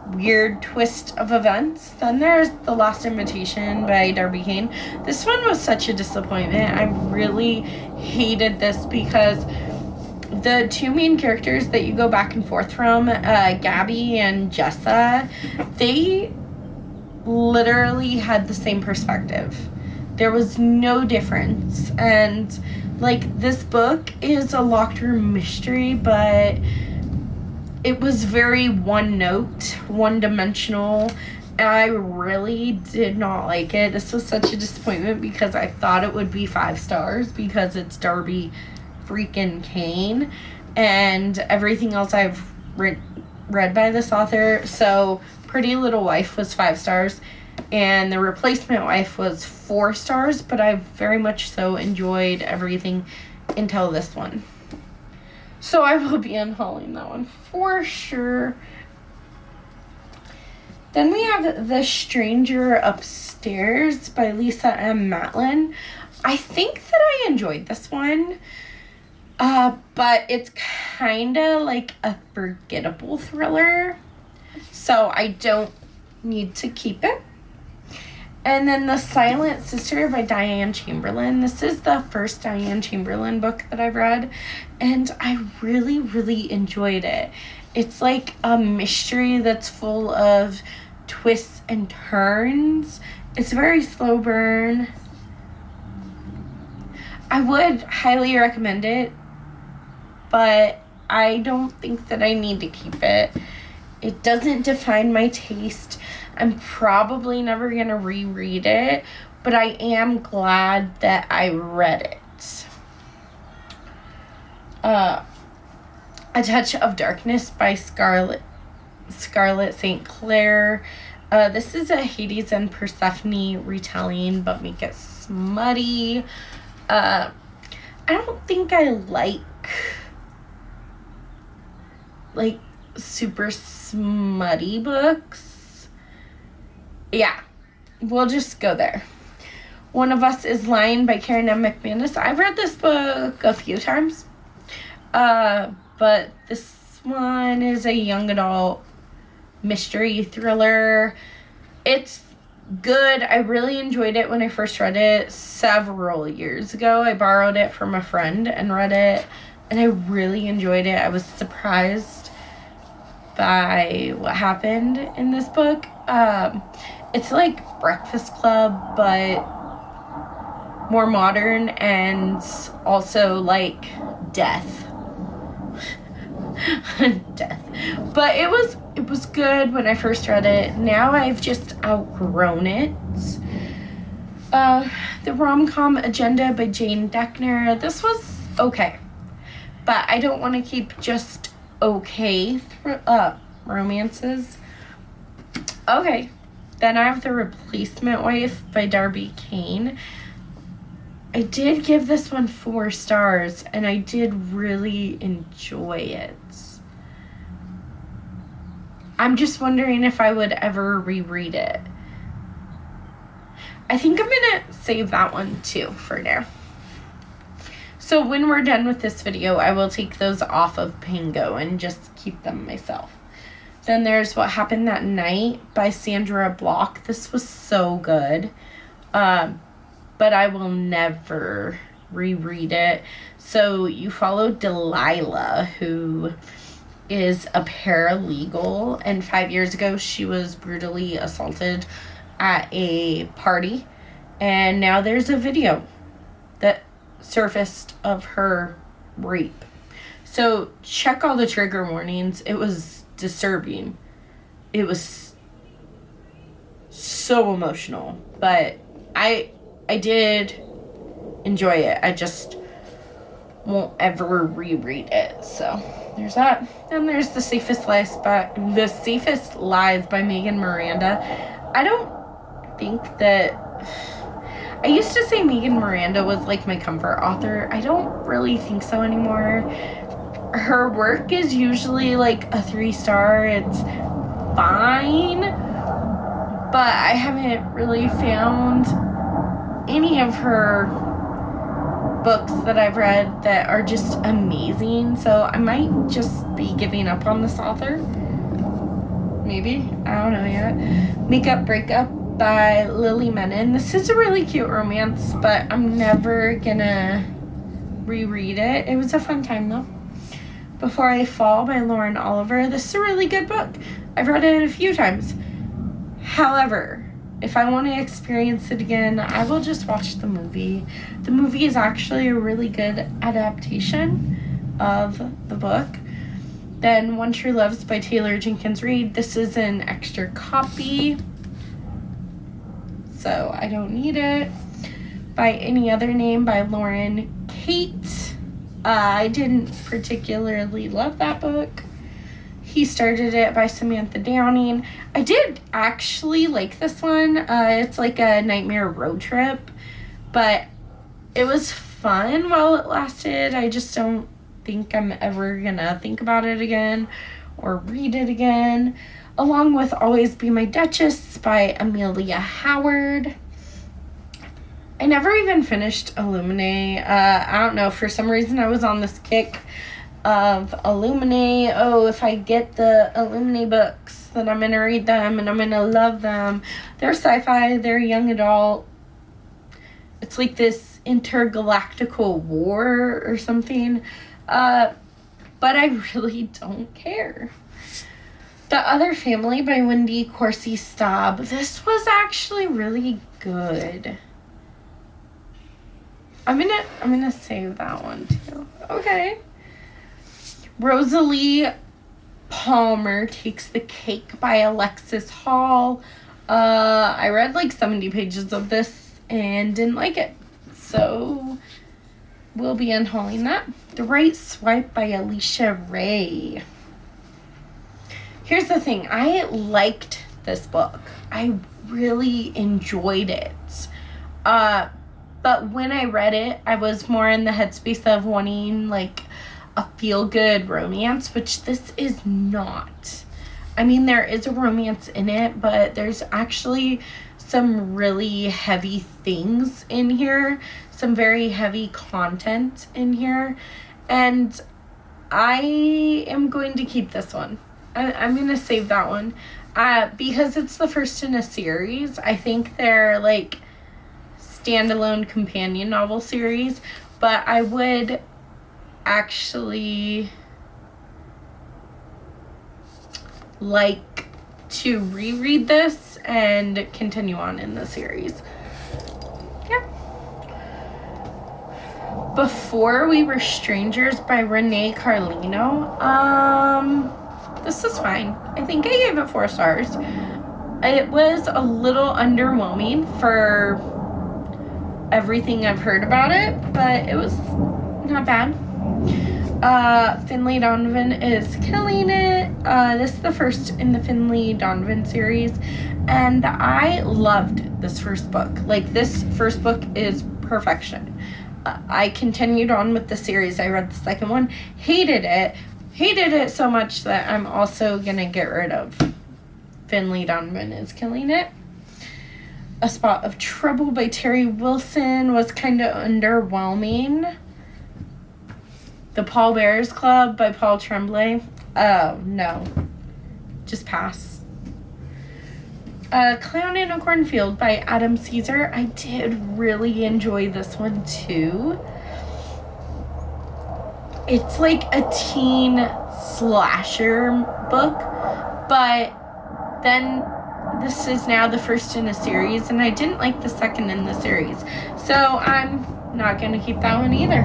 Weird twist of events. Then there's The Last Invitation by Darby Kane. This one was such a disappointment. I really hated this because the two main characters that you go back and forth from, Gabby and Jessa, they literally had the same perspective. There was no difference. And like, this book is a locked room mystery, but it was very one note, one dimensional. And I really did not like it. This was such a disappointment because I thought it would be 5 stars because it's Darby freaking Kane and everything else I've read by this author. So Pretty Little Wife was 5 stars. And The Replacement Wife was 4 stars, but I very much so enjoyed everything until this one. So I will be unhauling that one for sure. Then we have The Stranger Upstairs by Lisa M. Matlin. I think that I enjoyed this one, but it's kind of like a forgettable thriller, so I don't need to keep it. And then The Silent Sister by Diane Chamberlain. This is the first Diane Chamberlain book that I've read, and I really, really enjoyed it. It's like a mystery that's full of twists and turns. It's very slow burn. I would highly recommend it, but I don't think that I need to keep it. It doesn't define my taste. I'm probably never going to reread it, but I am glad that I read it. A Touch of Darkness by Scarlett St. Clair. This is a Hades and Persephone retelling, but make it smutty. I don't think I like super smutty books. Yeah, we'll just go there. One of Us is Lying by Karen M. McManus. I've read this book a few times, but this one is a young adult mystery thriller. It's good. I really enjoyed it when I first read it several years ago. I borrowed it from a friend and read it, and I really enjoyed it. I was surprised by what happened in this book. It's like Breakfast Club, but more modern, and also like death. Death. But it was good when I first read it. Now I've just outgrown it. The Rom-Com Agenda by Jane Deckner. This was okay, but I don't want to keep just okay romances. Okay, then I have The Replacement Wife by Darby Kane. I did give this one 4 stars, and I did really enjoy it. I'm just wondering if I would ever reread it. I think I'm going to save that one too for now. So when we're done with this video, I will take those off of Pango and just keep them myself. Then there's What Happened That Night by Sandra Block. This was so good. But I will never reread it. So you follow Delilah, who is a paralegal, and 5 years ago she was brutally assaulted at a party, and now there's a video that surfaced of her rape. So check all the trigger warnings. It was disturbing. It was so emotional, but I did enjoy it. I just won't ever reread it. So there's that. Then there's The Safest Lies by Megan Miranda. I don't think that... I used to say Megan Miranda was like my comfort author. I don't really think so anymore. Her work is usually like a 3-star. It's fine, but I haven't really found any of her books that I've read that are just amazing. So I might just be giving up on this author. Maybe. I don't know yet. Makeup Breakup by Lily Menon. This is a really cute romance, but I'm never gonna reread it. It was a fun time though. Before I Fall by Lauren Oliver. This is a really good book. I've read it a few times. However, if I want to experience it again, I will just watch the movie. The movie is actually a really good adaptation of the book. Then One True Loves by Taylor Jenkins Reid. This is an extra copy, so I don't need it. By Any Other Name by Lauren Kate. I didn't particularly love that book. He Started It by Samantha Downing. I did actually like this one. It's like a nightmare road trip, but it was fun while it lasted. I just don't think I'm ever gonna think about it again or read it again. Along with Always Be My Duchess by Amelia Howard. I never even finished Illuminae. I don't know, for some reason I was on this kick of Illuminae. Oh, if I get the Illuminae books, then I'm going to read them and I'm going to love them. They're sci-fi, they're young adult. It's like this intergalactical war or something. But I really don't care. The Other Family by Wendy Corsi Staub. This was actually really good. I'm gonna save that one too. Okay. Rosalie Palmer Takes the Cake by Alexis Hall. I read like 70 pages of this and didn't like it, so we'll be unhauling that. The Right Swipe by Alicia Ray. Here's the thing. I liked this book. I really enjoyed it. But when I read it, I was more in the headspace of wanting, like, a feel-good romance, which this is not. I mean, there is a romance in it, but there's actually some really heavy things in here. Some very heavy content in here. And I am going to keep this one. I'm going to save that one. Because it's the first in a series. I think they're, like, standalone companion novel series, but I would actually like to reread this and continue on in the series. Yeah. Before We Were Strangers by Renee Carlino. This is fine. I think I gave it 4 stars. It was a little underwhelming for everything I've heard about it, but it was not bad. Finlay Donovan is killing it. This is the first in the Finlay Donovan series, and I loved this first book. Like, this first book is perfection. I continued on with the series. I read the second one, hated it so much that I'm also gonna get rid of. Finlay Donovan is killing it. A Spot of Trouble by Terry Wilson was kind of underwhelming. The Paul Bearers Club by Paul Tremblay. Oh, no. Just pass. Clown in a Cornfield by Adam Caesar. I did really enjoy this one too. It's like a teen slasher book, but then this is now the first in a series, and I didn't like the second in the series, so I'm not going to keep that one either.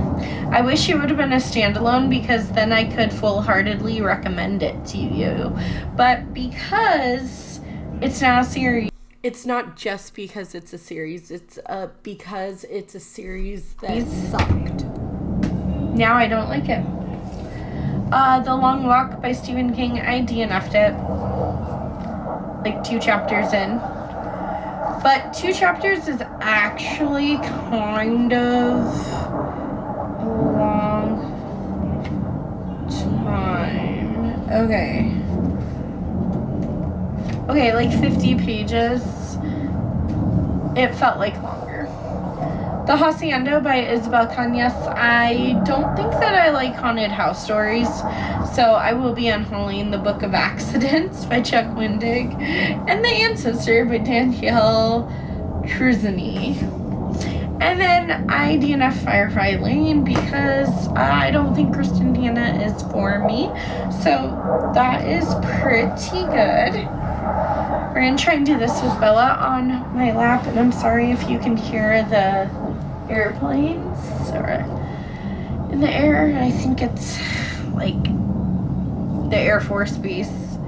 I wish it would have been a standalone, because then I could full-heartedly recommend it to you, but because it's now a series, it's not just because it's a series, it's because it's a series that sucked. Now I don't like it. The Long Walk by Stephen King, I DNF'd it. Like 2 chapters in. But 2 chapters is actually kind of a long time. Okay, like 50 pages. It felt like longer. The Hacienda by Isabel Cañas. I don't think that I like haunted house stories, so I will be unhauling The Book of Accidents by Chuck Wendig and The Ancestor by Danielle Truzzini. And then I DNF Firefly Lane because I don't think Kristen Hanna is for me, so that is pretty good. We're going to try and do this with Bella on my lap, and I'm sorry if you can hear the airplanes or in the air. I think it's like the Air Force Base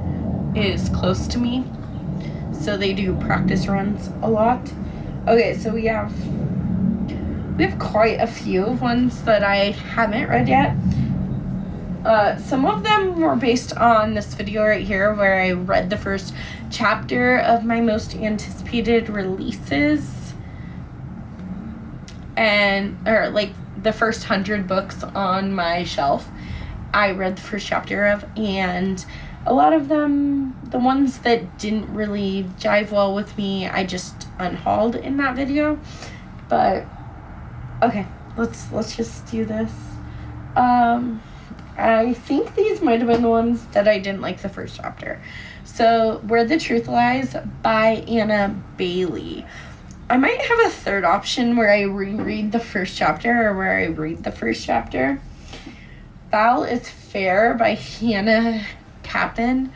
is close to me, so they do practice runs a lot. Okay, so we have quite a few ones that I haven't read yet. Some of them were based on this video right here, where I read the first chapter of my most anticipated releases, or like the first 100 books on my shelf, I read the first chapter of, and a lot of them, the ones that didn't really jive well with me, I just unhauled in that video. But okay, let's just do this. I think these might have been the ones that I didn't like the first chapter. So, Where the Truth Lies by Anna Bailey. I might have a third option where I reread the first chapter, or where I read the first chapter. Foul is Fair by Hannah Capin.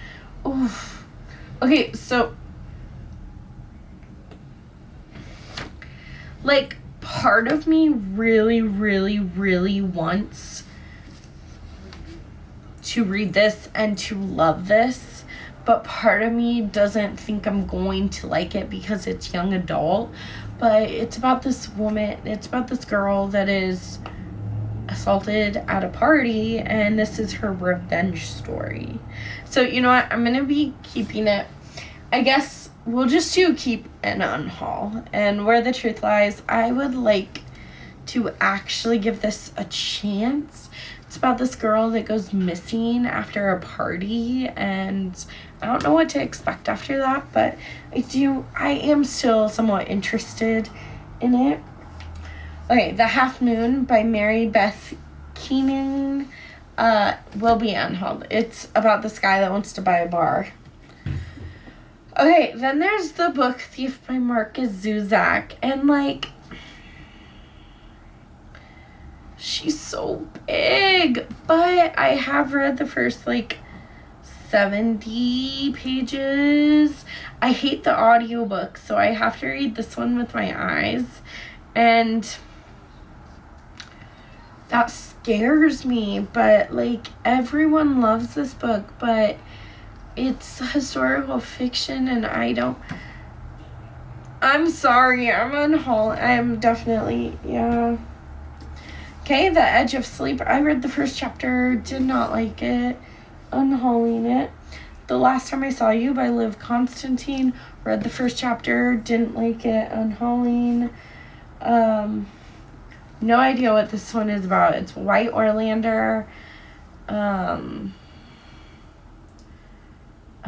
Oof. Okay, so like, part of me really, really, really wants to read this and to love this, but part of me doesn't think I'm going to like it because it's young adult. But it's about this woman, it's about this girl that is assaulted at a party, and this is her revenge story. So, you know what, I'm gonna be keeping it. I guess we'll just do keep and unhaul. And Where the Truth Lies, I would like to actually give this a chance. It's about this girl that goes missing after a party, and I don't know what to expect after that, but I am still somewhat interested in it. Okay, The Half Moon by Mary Beth Keenan will be unhauled. It's about this guy that wants to buy a bar. Okay, then there's The Book Thief by Marcus Zuzak, and like, she's so big, but I have read the first like 70 pages. I hate the audiobook, so I have to read this one with my eyes, and that scares me. But like, everyone loves this book, but it's historical fiction, and I'm sorry, I'm definitely, yeah. Okay, The Edge of Sleep. I read the first chapter, did not like it. Unhauling it. The Last Time I Saw You by Liv Constantine. Read the first chapter, didn't like it. Unhauling. No idea what this one is about. It's White Orlander. A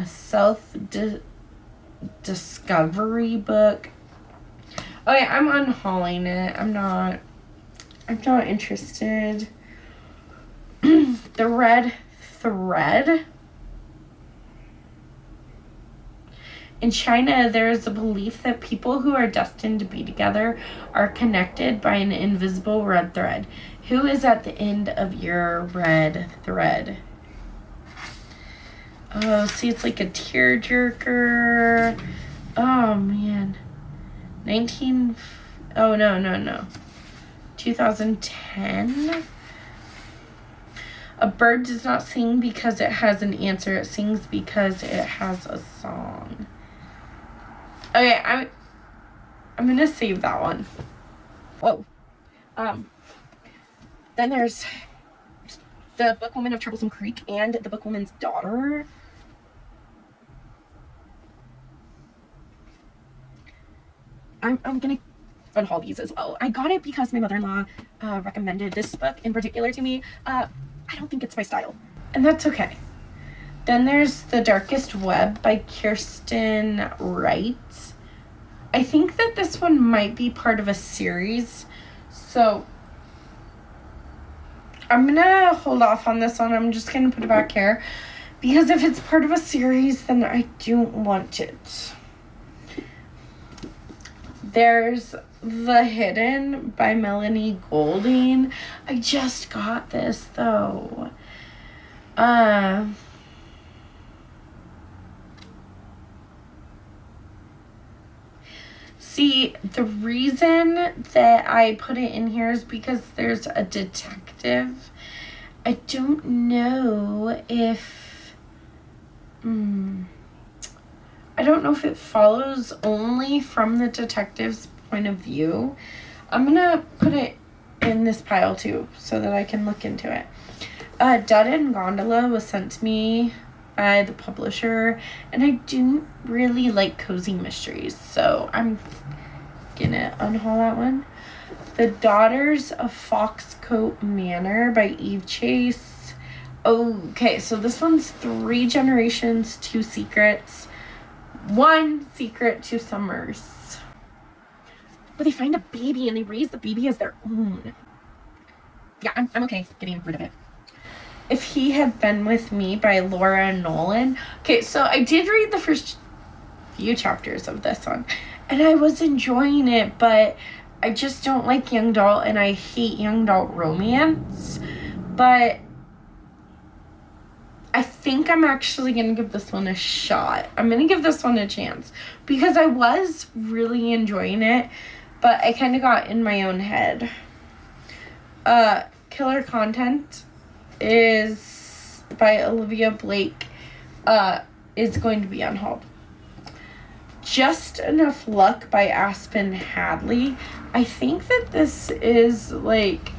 self-discovery book. Okay, I'm unhauling it. I'm not interested. the red thread. In China, there is a belief that people who are destined to be together are connected by an invisible red thread. Who is at the end of your red thread? Oh, see, it's like a tearjerker. Oh, man. Oh, no. 2010? A bird does not sing because it has an answer. It sings because it has a song. Okay, I'm gonna save that one. Whoa. Then there's the Bookwoman of Troublesome Creek and the Bookwoman's Daughter. I'm gonna unhaul these as well. I got it because my mother-in-law recommended this book in particular to me. I don't think it's my style, and that's okay. Then there's The Darkest Web by Kirsten Wright. I think that this one might be part of a series, so I'm gonna hold off on this one. I'm just gonna put it back here, because if it's part of a series, then I don't want it. There's The Hidden by Melanie Golding. I just got this, though. See, the reason that I put it in here is because there's a detective. I don't know if... I don't know if it follows only from the detective's point of view. I'm gonna put it in this pile too, so that I can look into it. Dead End Gondola was sent to me by the publisher, and I do really like cozy mysteries, so I'm gonna unhaul that one. The Daughters of Foxcote Manor by Eve Chase. Okay, so this one's 3 generations, 2 secrets. 1 secret, 2 summers. But they find a baby and they raise the baby as their own. Yeah, I'm okay getting rid of it. If He Had Been With Me by Laura Nolan. Okay, so I did read the first few chapters of this one, and I was enjoying it, but I just don't like young adult, and I hate young adult romance. But I think I'm actually going to give this one a shot. I'm going to give this one a chance, because I was really enjoying it, but I kind of got in my own head. Killer Content is by Olivia Blake, is going to be unhauled. Just Enough Luck by Aspen Hadley. I think that this is like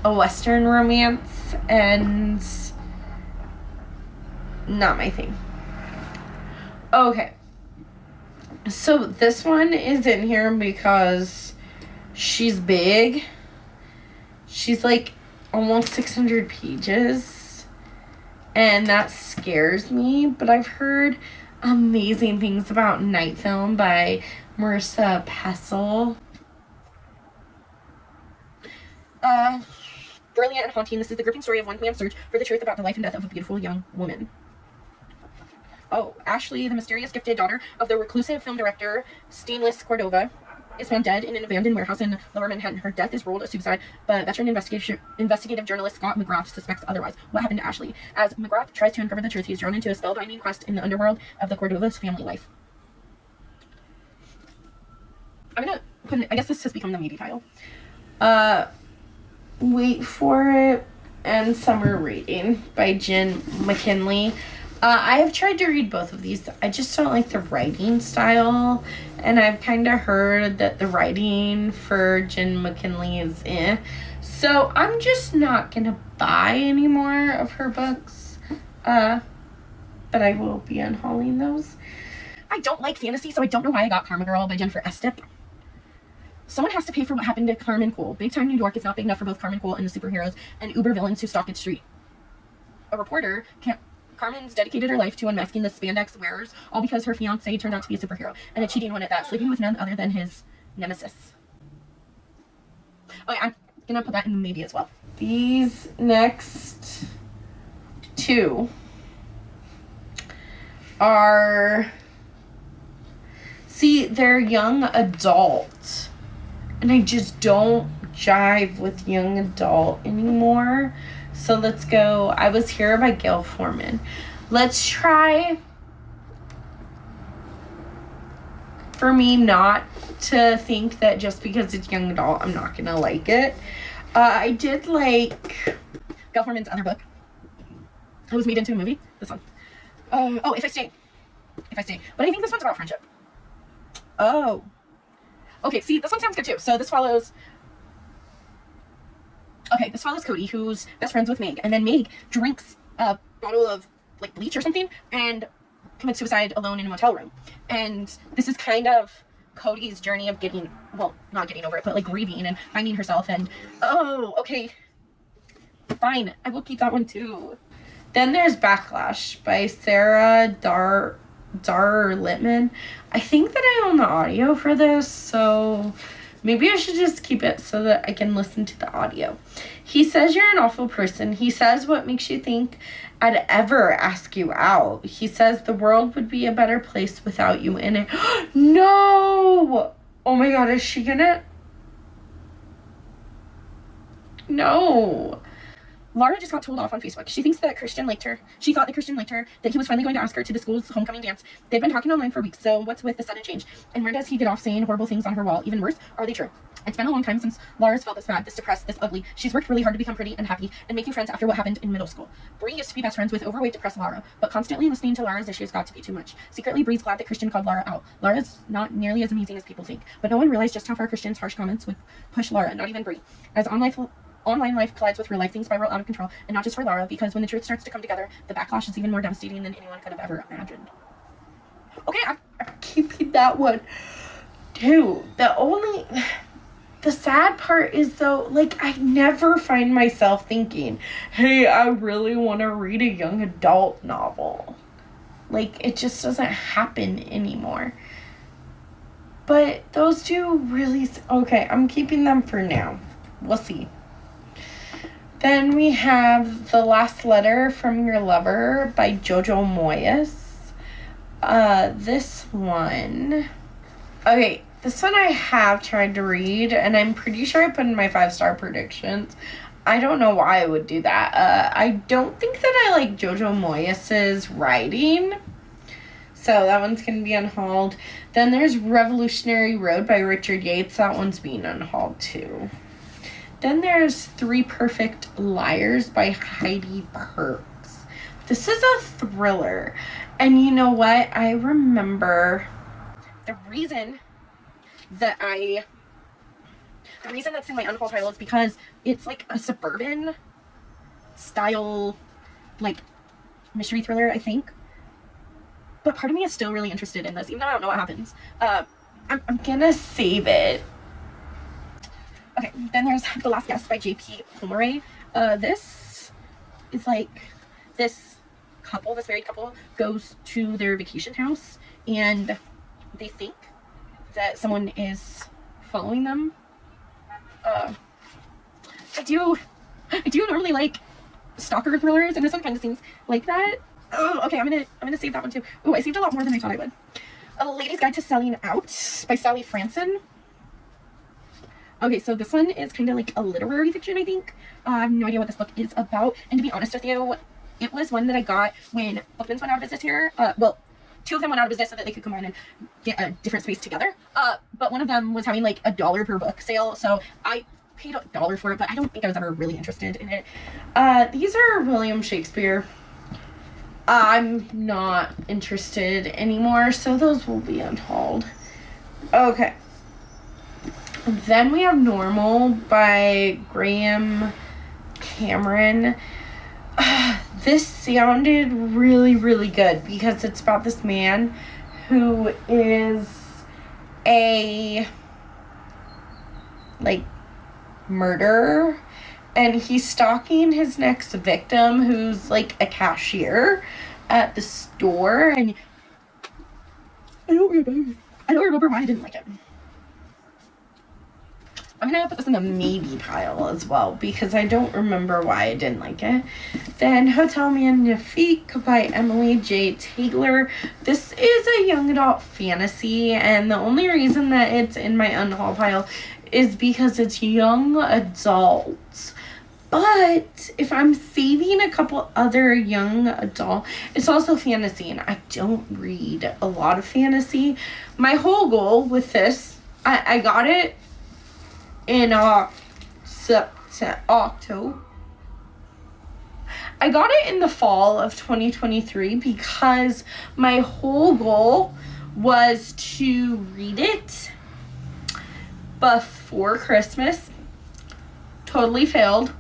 a Western romance, and not my thing. Okay. So this one is in here because she's big. She's like almost 600 pages, and that scares me, but I've heard amazing things about Night Film by Marissa Pessel. Brilliant and haunting. This is the gripping story of one man's search for the truth about the life and death of a beautiful young woman. Oh, Ashley, the mysterious gifted daughter of the reclusive film director Stainless Cordova, is found dead in an abandoned warehouse in Lower Manhattan. Her death is ruled a suicide, but veteran investigative journalist Scott McGrath suspects otherwise. What happened to Ashley? As McGrath tries to uncover the truth, he is drawn into a spellbinding quest in the underworld of the Cordova's family life. I'm gonna put it, I guess this has become the maybe pile. Wait for It and Summer Reading by Jen McKinley. I have tried to read both of these. I just don't like the writing style, and I've kind of heard that the writing for Jen McKinley is so I'm just not gonna buy any more of her books, but I will be unhauling those. I don't like fantasy, so I don't know why I got Karma Girl by Jennifer Estep. Someone has to pay for what happened to Carmen Cole. Big time New York is not big enough for both Carmen Cole and the superheroes and uber villains who stalk its street. A reporter Carmen's dedicated her life to unmasking the spandex wearers, all because her fiancé turned out to be a superhero, and a cheating one at that, sleeping with none other than his nemesis. Okay, I'm gonna put that in maybe as well. These next two are, see, they're young adult. And I just don't jive with young adult anymore. So let's go I Was Here by Gail Foreman. Let's try, for me, not to think that just because it's young adult, I'm not gonna like it. I did like Gail Foreman's other book. It was made into a movie. This one. Oh, If I Stay. If I Stay. But I think this one's about friendship. Oh. Okay, see, this one sounds good too. So this follows Cody, who's best friends with Meg. And then Meg drinks a bottle of, like, bleach or something and commits suicide alone in a motel room. And this is kind of Cody's journey of not getting over it, but, like, grieving and finding herself. And, oh, okay. Fine. I will keep that one too. Then there's Backlash by Sarah Littman. I think that I own the audio for this, so maybe I should just keep it so that I can listen to the audio. He says you're an awful person. He says what makes you think I'd ever ask you out. He says the world would be a better place without you in it. No! Oh my god, is she gonna? No. Laura just got told off on Facebook. She thinks that Christian liked her. She thought that Christian liked her, that he was finally going to ask her to the school's homecoming dance. They've been talking online for weeks, so what's with the sudden change? And where does he get off saying horrible things on her wall? Even worse, are they true? It's been a long time since Laura's felt this bad, this depressed, this ugly. She's worked really hard to become pretty and happy and making friends after what happened in middle school. Bree used to be best friends with overweight, depressed Laura, but constantly listening to Laura's issues got to be too much. Secretly, Bree's glad that Christian called Laura out. Laura's not nearly as amazing as people think, but no one realized just how far Christian's harsh comments would push Laura, not even Bree. As online life collides with real life, things spiral out of control, and not just for Laura, because when the truth starts to come together, the backlash is even more devastating than anyone could have ever imagined. Okay, I'm keeping that one too. The sad part is, though, like, I never find myself thinking, hey, I really want to read a young adult novel. Like, it just doesn't happen anymore. But those two really, okay, I'm keeping them for now. We'll see. Then we have The Last Letter from Your Lover by Jojo Moyes. This one I have tried to read, and I'm pretty sure I put in my 5-star predictions. I don't know why I would do that. I don't think that I like Jojo Moyes' writing, so that one's going to be unhauled. Then there's Revolutionary Road by Richard Yates. That one's being unhauled too. Then there's 3 Perfect Liars by Heidi Perks. This is a thriller. And you know what? I remember the reason that's in my unhauled title is because it's like a suburban style, like, mystery thriller, I think. But part of me is still really interested in this, even though I don't know what happens. I'm gonna save it. Okay, then there's The Last Guest by J.P. Pomeroy. This is like this married couple goes to their vacation house and they think that someone is following them. I do normally like stalker thrillers, and this one kind of seems like that. Oh, okay, I'm gonna save that one too. Oh, I saved a lot more than I thought I would. A Lady's Guide to Selling Out by Sally Franson. Okay, so this one is kind of like a literary fiction, I think. I have no idea what this book is about. And to be honest with you, it was one that I got when Bookman's went out of business here. Well, 2 of them went out of business so that they could combine and get a different space together. But one of them was having like $1 per book sale, so I paid $1 for it, but I don't think I was ever really interested in it. These are William Shakespeare. I'm not interested anymore, so those will be unhauled. Okay. Then we have Normal by Graham Cameron. This sounded really, really good because it's about this man who is a, like, murderer, and he's stalking his next victim, who's like a cashier at the store, and I don't remember why I didn't like it. I'm going to put this in the maybe pile as well because I don't remember why I didn't like it. Then Hotel Magnifique by Emily J. Taylor. This is a young adult fantasy, and the only reason that it's in my unhaul pile is because it's young adults. But if I'm saving a couple other young adult, it's also fantasy, and I don't read a lot of fantasy. My whole goal with this, I got it in October. I got it in the fall of 2023 because my whole goal was to read it before Christmas. Totally failed.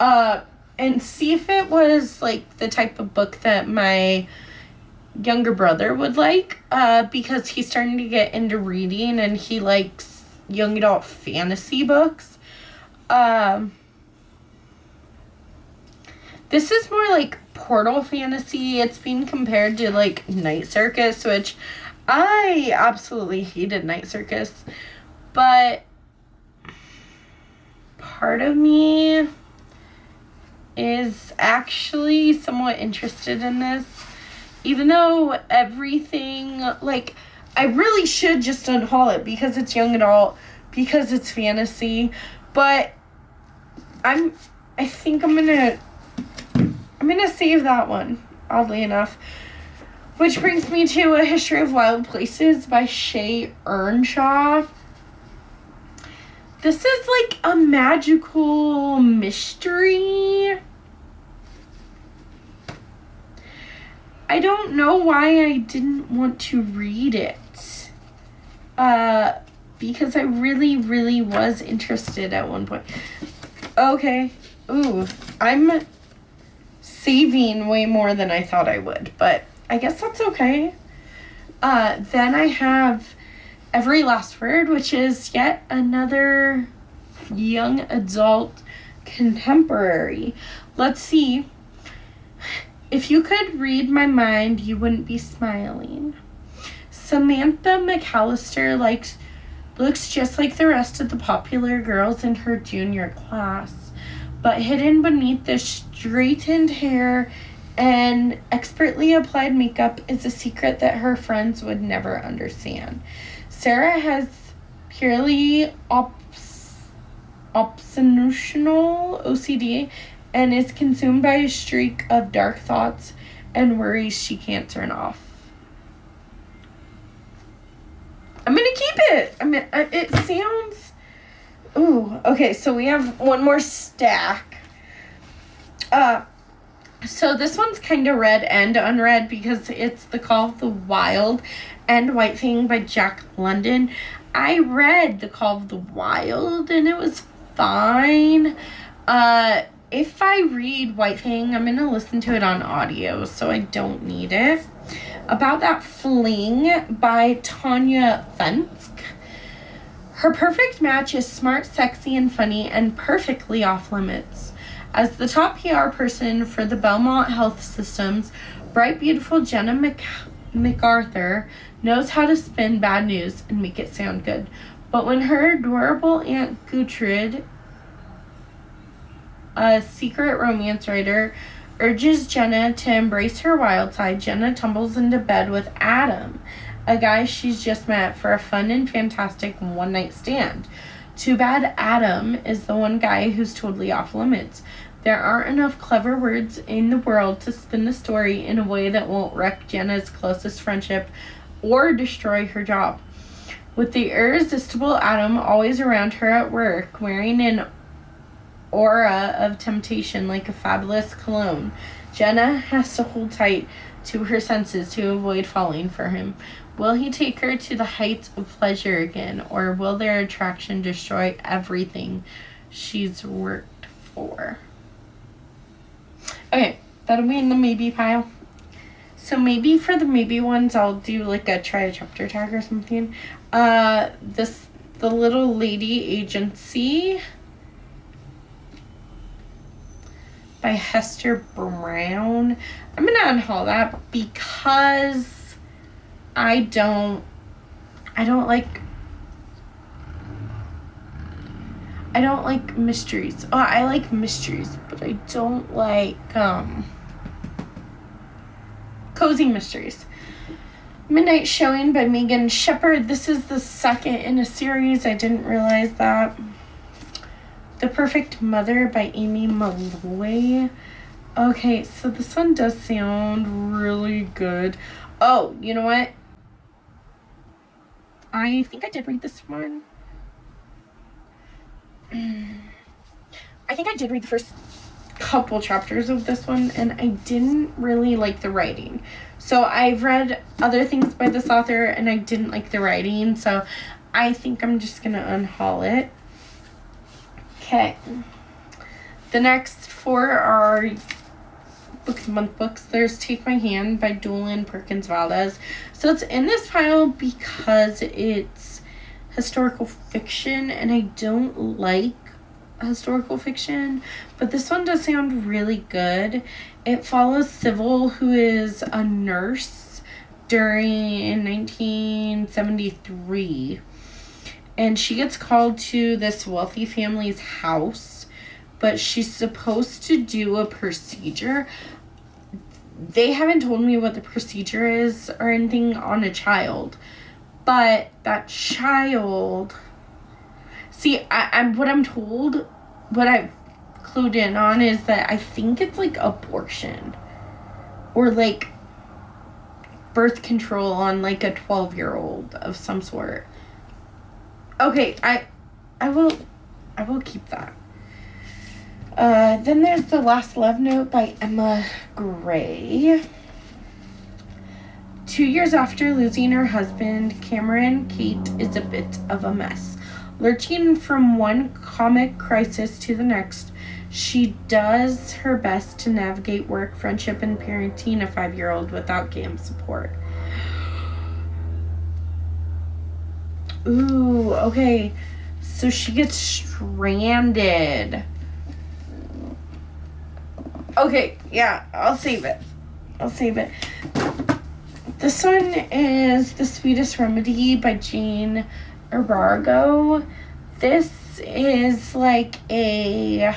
And see if it was like the type of book that my younger brother would like, because he's starting to get into reading and he likes young adult fantasy books. This is more like portal fantasy. It's being compared to like Night Circus, which I absolutely hated Night Circus, but part of me is actually somewhat interested in this, even though everything, like, I really should just unhaul it because it's young adult, because it's fantasy, but I think I'm gonna save that one, oddly enough. Which brings me to A History of Wild Places by Shay Earnshaw. This is like a magical mystery. I don't know why I didn't want to read it. Because I really, really was interested at one point. Okay. Ooh, I'm saving way more than I thought I would, but I guess that's okay. Then I have Every Last Word, which is yet another young adult contemporary. Let's see. If you could read my mind, you wouldn't be smiling. Samantha McAllister looks just like the rest of the popular girls in her junior class, but hidden beneath the straightened hair and expertly applied makeup is a secret that her friends would never understand. Sarah has purely obsessional OCD and is consumed by a streak of dark thoughts and worries she can't turn off. I'm gonna keep it. It sounds... Ooh, okay, so we have one more stack. So this one's kind of read and unread because it's The Call of the Wild and White Fang by Jack London. I read The Call of the Wild and it was fine. If I read White Fang, I'm going to listen to it on audio, so I don't need it. About That Fling by Tanya Fensk. Her perfect match is smart, sexy, and funny, and perfectly off limits. As the top PR person for the Belmont Health Systems, bright, beautiful Jenna MacArthur knows how to spin bad news and make it sound good. But when her adorable Aunt Gertrude, a secret romance writer, urges Jenna to embrace her wild side, Jenna tumbles into bed with Adam, a guy she's just met, for a fun and fantastic one-night stand. Too bad Adam is the one guy who's totally off limits. There aren't enough clever words in the world to spin the story in a way that won't wreck Jenna's closest friendship or destroy her job. With the irresistible Adam always around her at work, wearing an aura of temptation like a fabulous cologne, Jenna has to hold tight to her senses to avoid falling for him. Will he take her to the heights of pleasure again, or will their attraction destroy everything she's worked for? Okay, that'll be in the maybe pile. So maybe for the maybe ones, I'll do like try a chapter tag or something. The Little Lady Agency by Hester Brown. I'm gonna unhaul that because I don't like I don't like mysteries. Oh, I like mysteries, but I don't like cozy mysteries. Midnight Showing by Megan Shepherd. This is the second in a series. I didn't realize that. The Perfect Mother by Amy Malloy. Okay, so this one does sound really good. Oh, you know what? I think I did read this one. I think I did read the first couple chapters of this one, and I didn't really like the writing. So I've read other things by this author, and I didn't like the writing, so I think I'm just going to unhaul it. Okay. The next 4 are Book of the Month books. There's Take My Hand by Doolin Perkins Valdez. So it's in this pile because it's historical fiction, and I don't like historical fiction, but this one does sound really good. It follows Sybil, who is a nurse in 1973, and she gets called to this wealthy family's house, but she's supposed to do a procedure. They haven't told me what the procedure is or anything on a child, but that child... See, what I'm told, what I've clued in on is that I think it's like abortion or like birth control on like a 12-year-old of some sort. Okay, I will keep that. Then there's The Last Love Note by Emma Gray. 2 years after losing her husband, Cameron Kate is a bit of a mess. Lurching from one comic crisis to the next, she does her best to navigate work, friendship, and parenting a 5-year-old without game support. Ooh, okay. So she gets stranded. Okay, yeah, I'll save it. This one is The Sweetest Remedy by Jane Arago. This is like a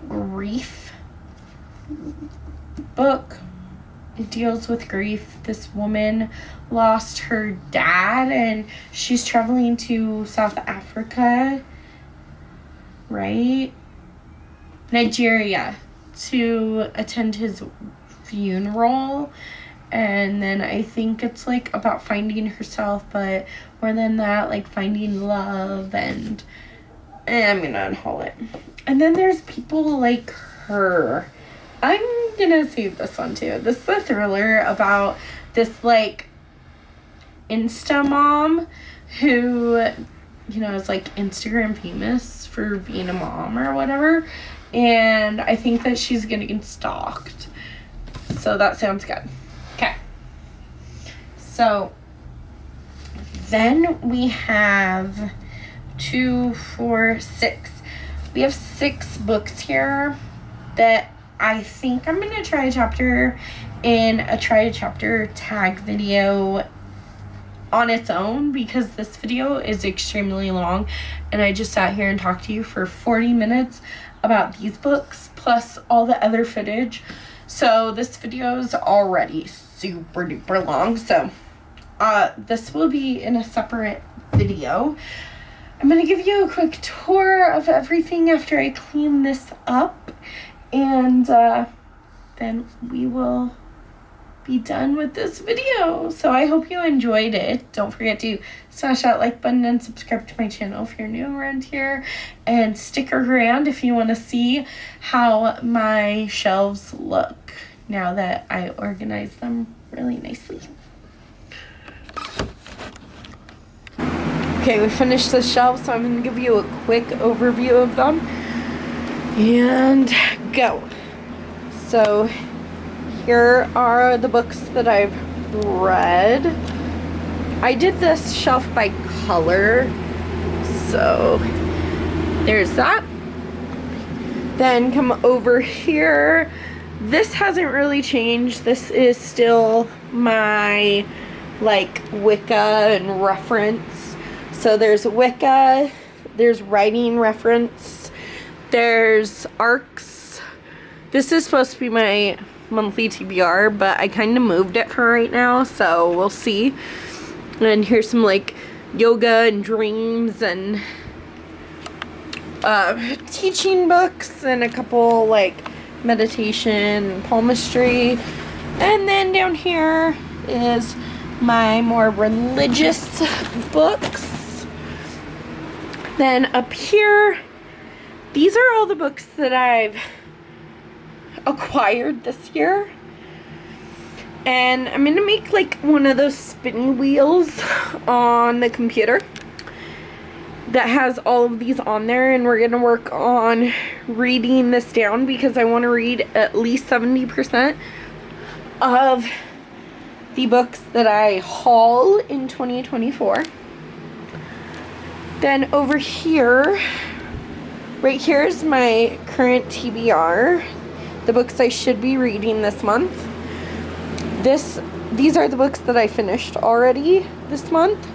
grief book. It deals with grief. This woman lost her dad, and she's traveling to South Africa, right? Nigeria, to attend his funeral. And then I think it's like about finding herself, but more than that, like finding love, and I'm gonna unhaul it. And then there's People Like Her. I'm gonna save this one too. This is a thriller about this like Insta mom who, you know, is like Instagram famous for being a mom or whatever. And I think that she's getting stalked. So that sounds good. Okay. So then we have 2, 4, 6. We have 6 books here that I think I'm going to try a chapter in a try a chapter tag video on its own, because this video is extremely long and I just sat here and talked to you for 40 minutes about these books plus all the other footage. So this video is already super duper long. So this will be in a separate video. I'm going to give you a quick tour of everything after I clean this up, and then we will be done with this video. So I hope you enjoyed it. Don't forget to smash that like button and subscribe to my channel if you're new around here, and stick around if you want to see how my shelves look now that I organize them really nicely. Okay, we finished the shelves, so I'm going to give you a quick overview of them and go. So here are the books that I've read. I did this shelf by color, so there's that. Then come over here. This hasn't really changed. This is still my like Wicca and reference. So there's Wicca, there's writing reference, there's arcs. This is supposed to be my monthly TBR, but I kind of moved it for right now, so we'll see. And here's some like yoga and dreams and teaching books and a couple like meditation and palmistry. And then down here is my more religious books. Then up here, these are all the books that I've acquired this year. And I'm gonna make like one of those spinning wheels on the computer that has all of these on there, and we're gonna work on reading this down because I want to read at least 70% of the books that I haul in 2024. Then over here, right here is my current TBR, the books I should be reading this month. These are the books that I finished already this month.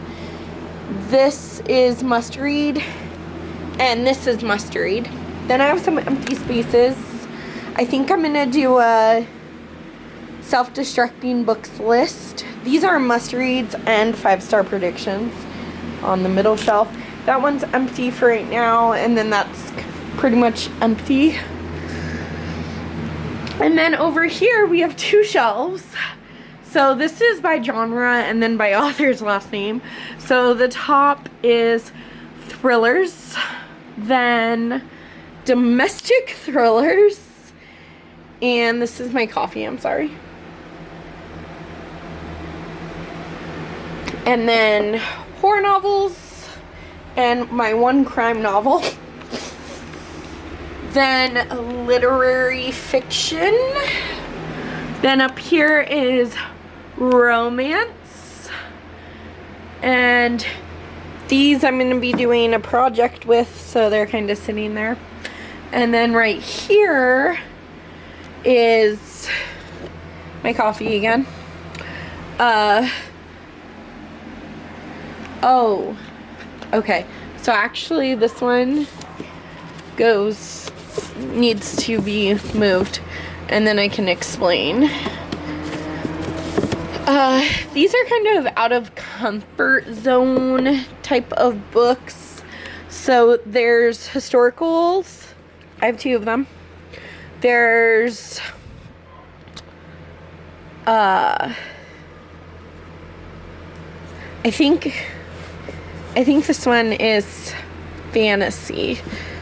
This is must read, and this is must read. Then I have some empty spaces. I think I'm gonna do a self-destructing books list. These are must reads and 5-star predictions on the middle shelf. That one's empty for right now, and then that's pretty much empty. And then over here we have 2 shelves. So this is by genre and then by author's last name. So the top is thrillers, then domestic thrillers, and this is my coffee, I'm sorry. And then horror novels and my one crime novel. Then literary fiction. Then up here is romance, and these I'm going to be doing a project with, so they're kind of sitting there. And then right here is my coffee again. Oh, okay, so actually this one needs to be moved, and then I can explain. These are kind of out of comfort zone type of books. So there's historicals. I have 2 of them. There's I think this one is fantasy.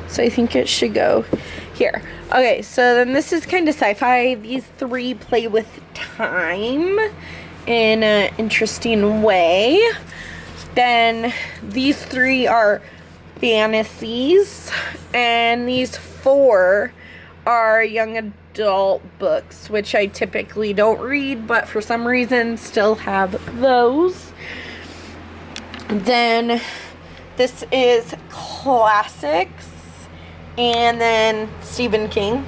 So I think it should go here. Okay, so then this is kind of sci-fi. These 3 play with time in an interesting way. Then these 3 are fantasies, and these 4 are young adult books, which I typically don't read, but for some reason still have those. Then this is classics, and then Stephen King,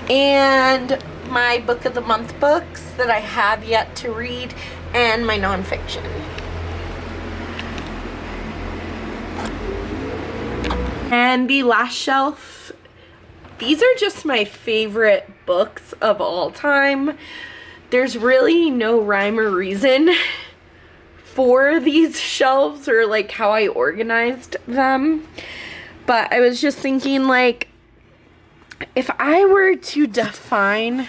and my book of the month books that I have yet to read, and my nonfiction. And the last shelf, these are just my favorite books of all time. There's really no rhyme or reason for these shelves or like how I organized them. But I was just thinking, like, if I were to define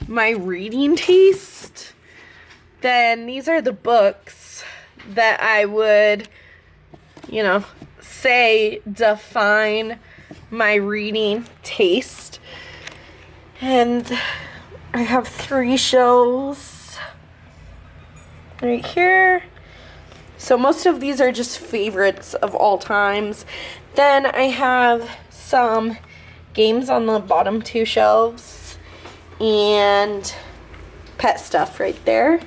my reading taste, then these are the books that I would, you know, say define my reading taste. And I have 3 shelves right here. So most of these are just favorites of all times. Then I have some games on the bottom 2 shelves and pet stuff right there.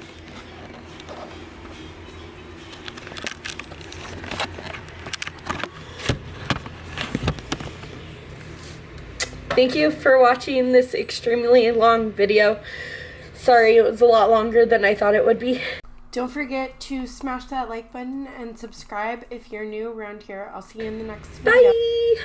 Thank you for watching this extremely long video. Sorry, it was a lot longer than I thought it would be. Don't forget to smash that like button and subscribe if you're new around here. I'll see you in the next video. Bye!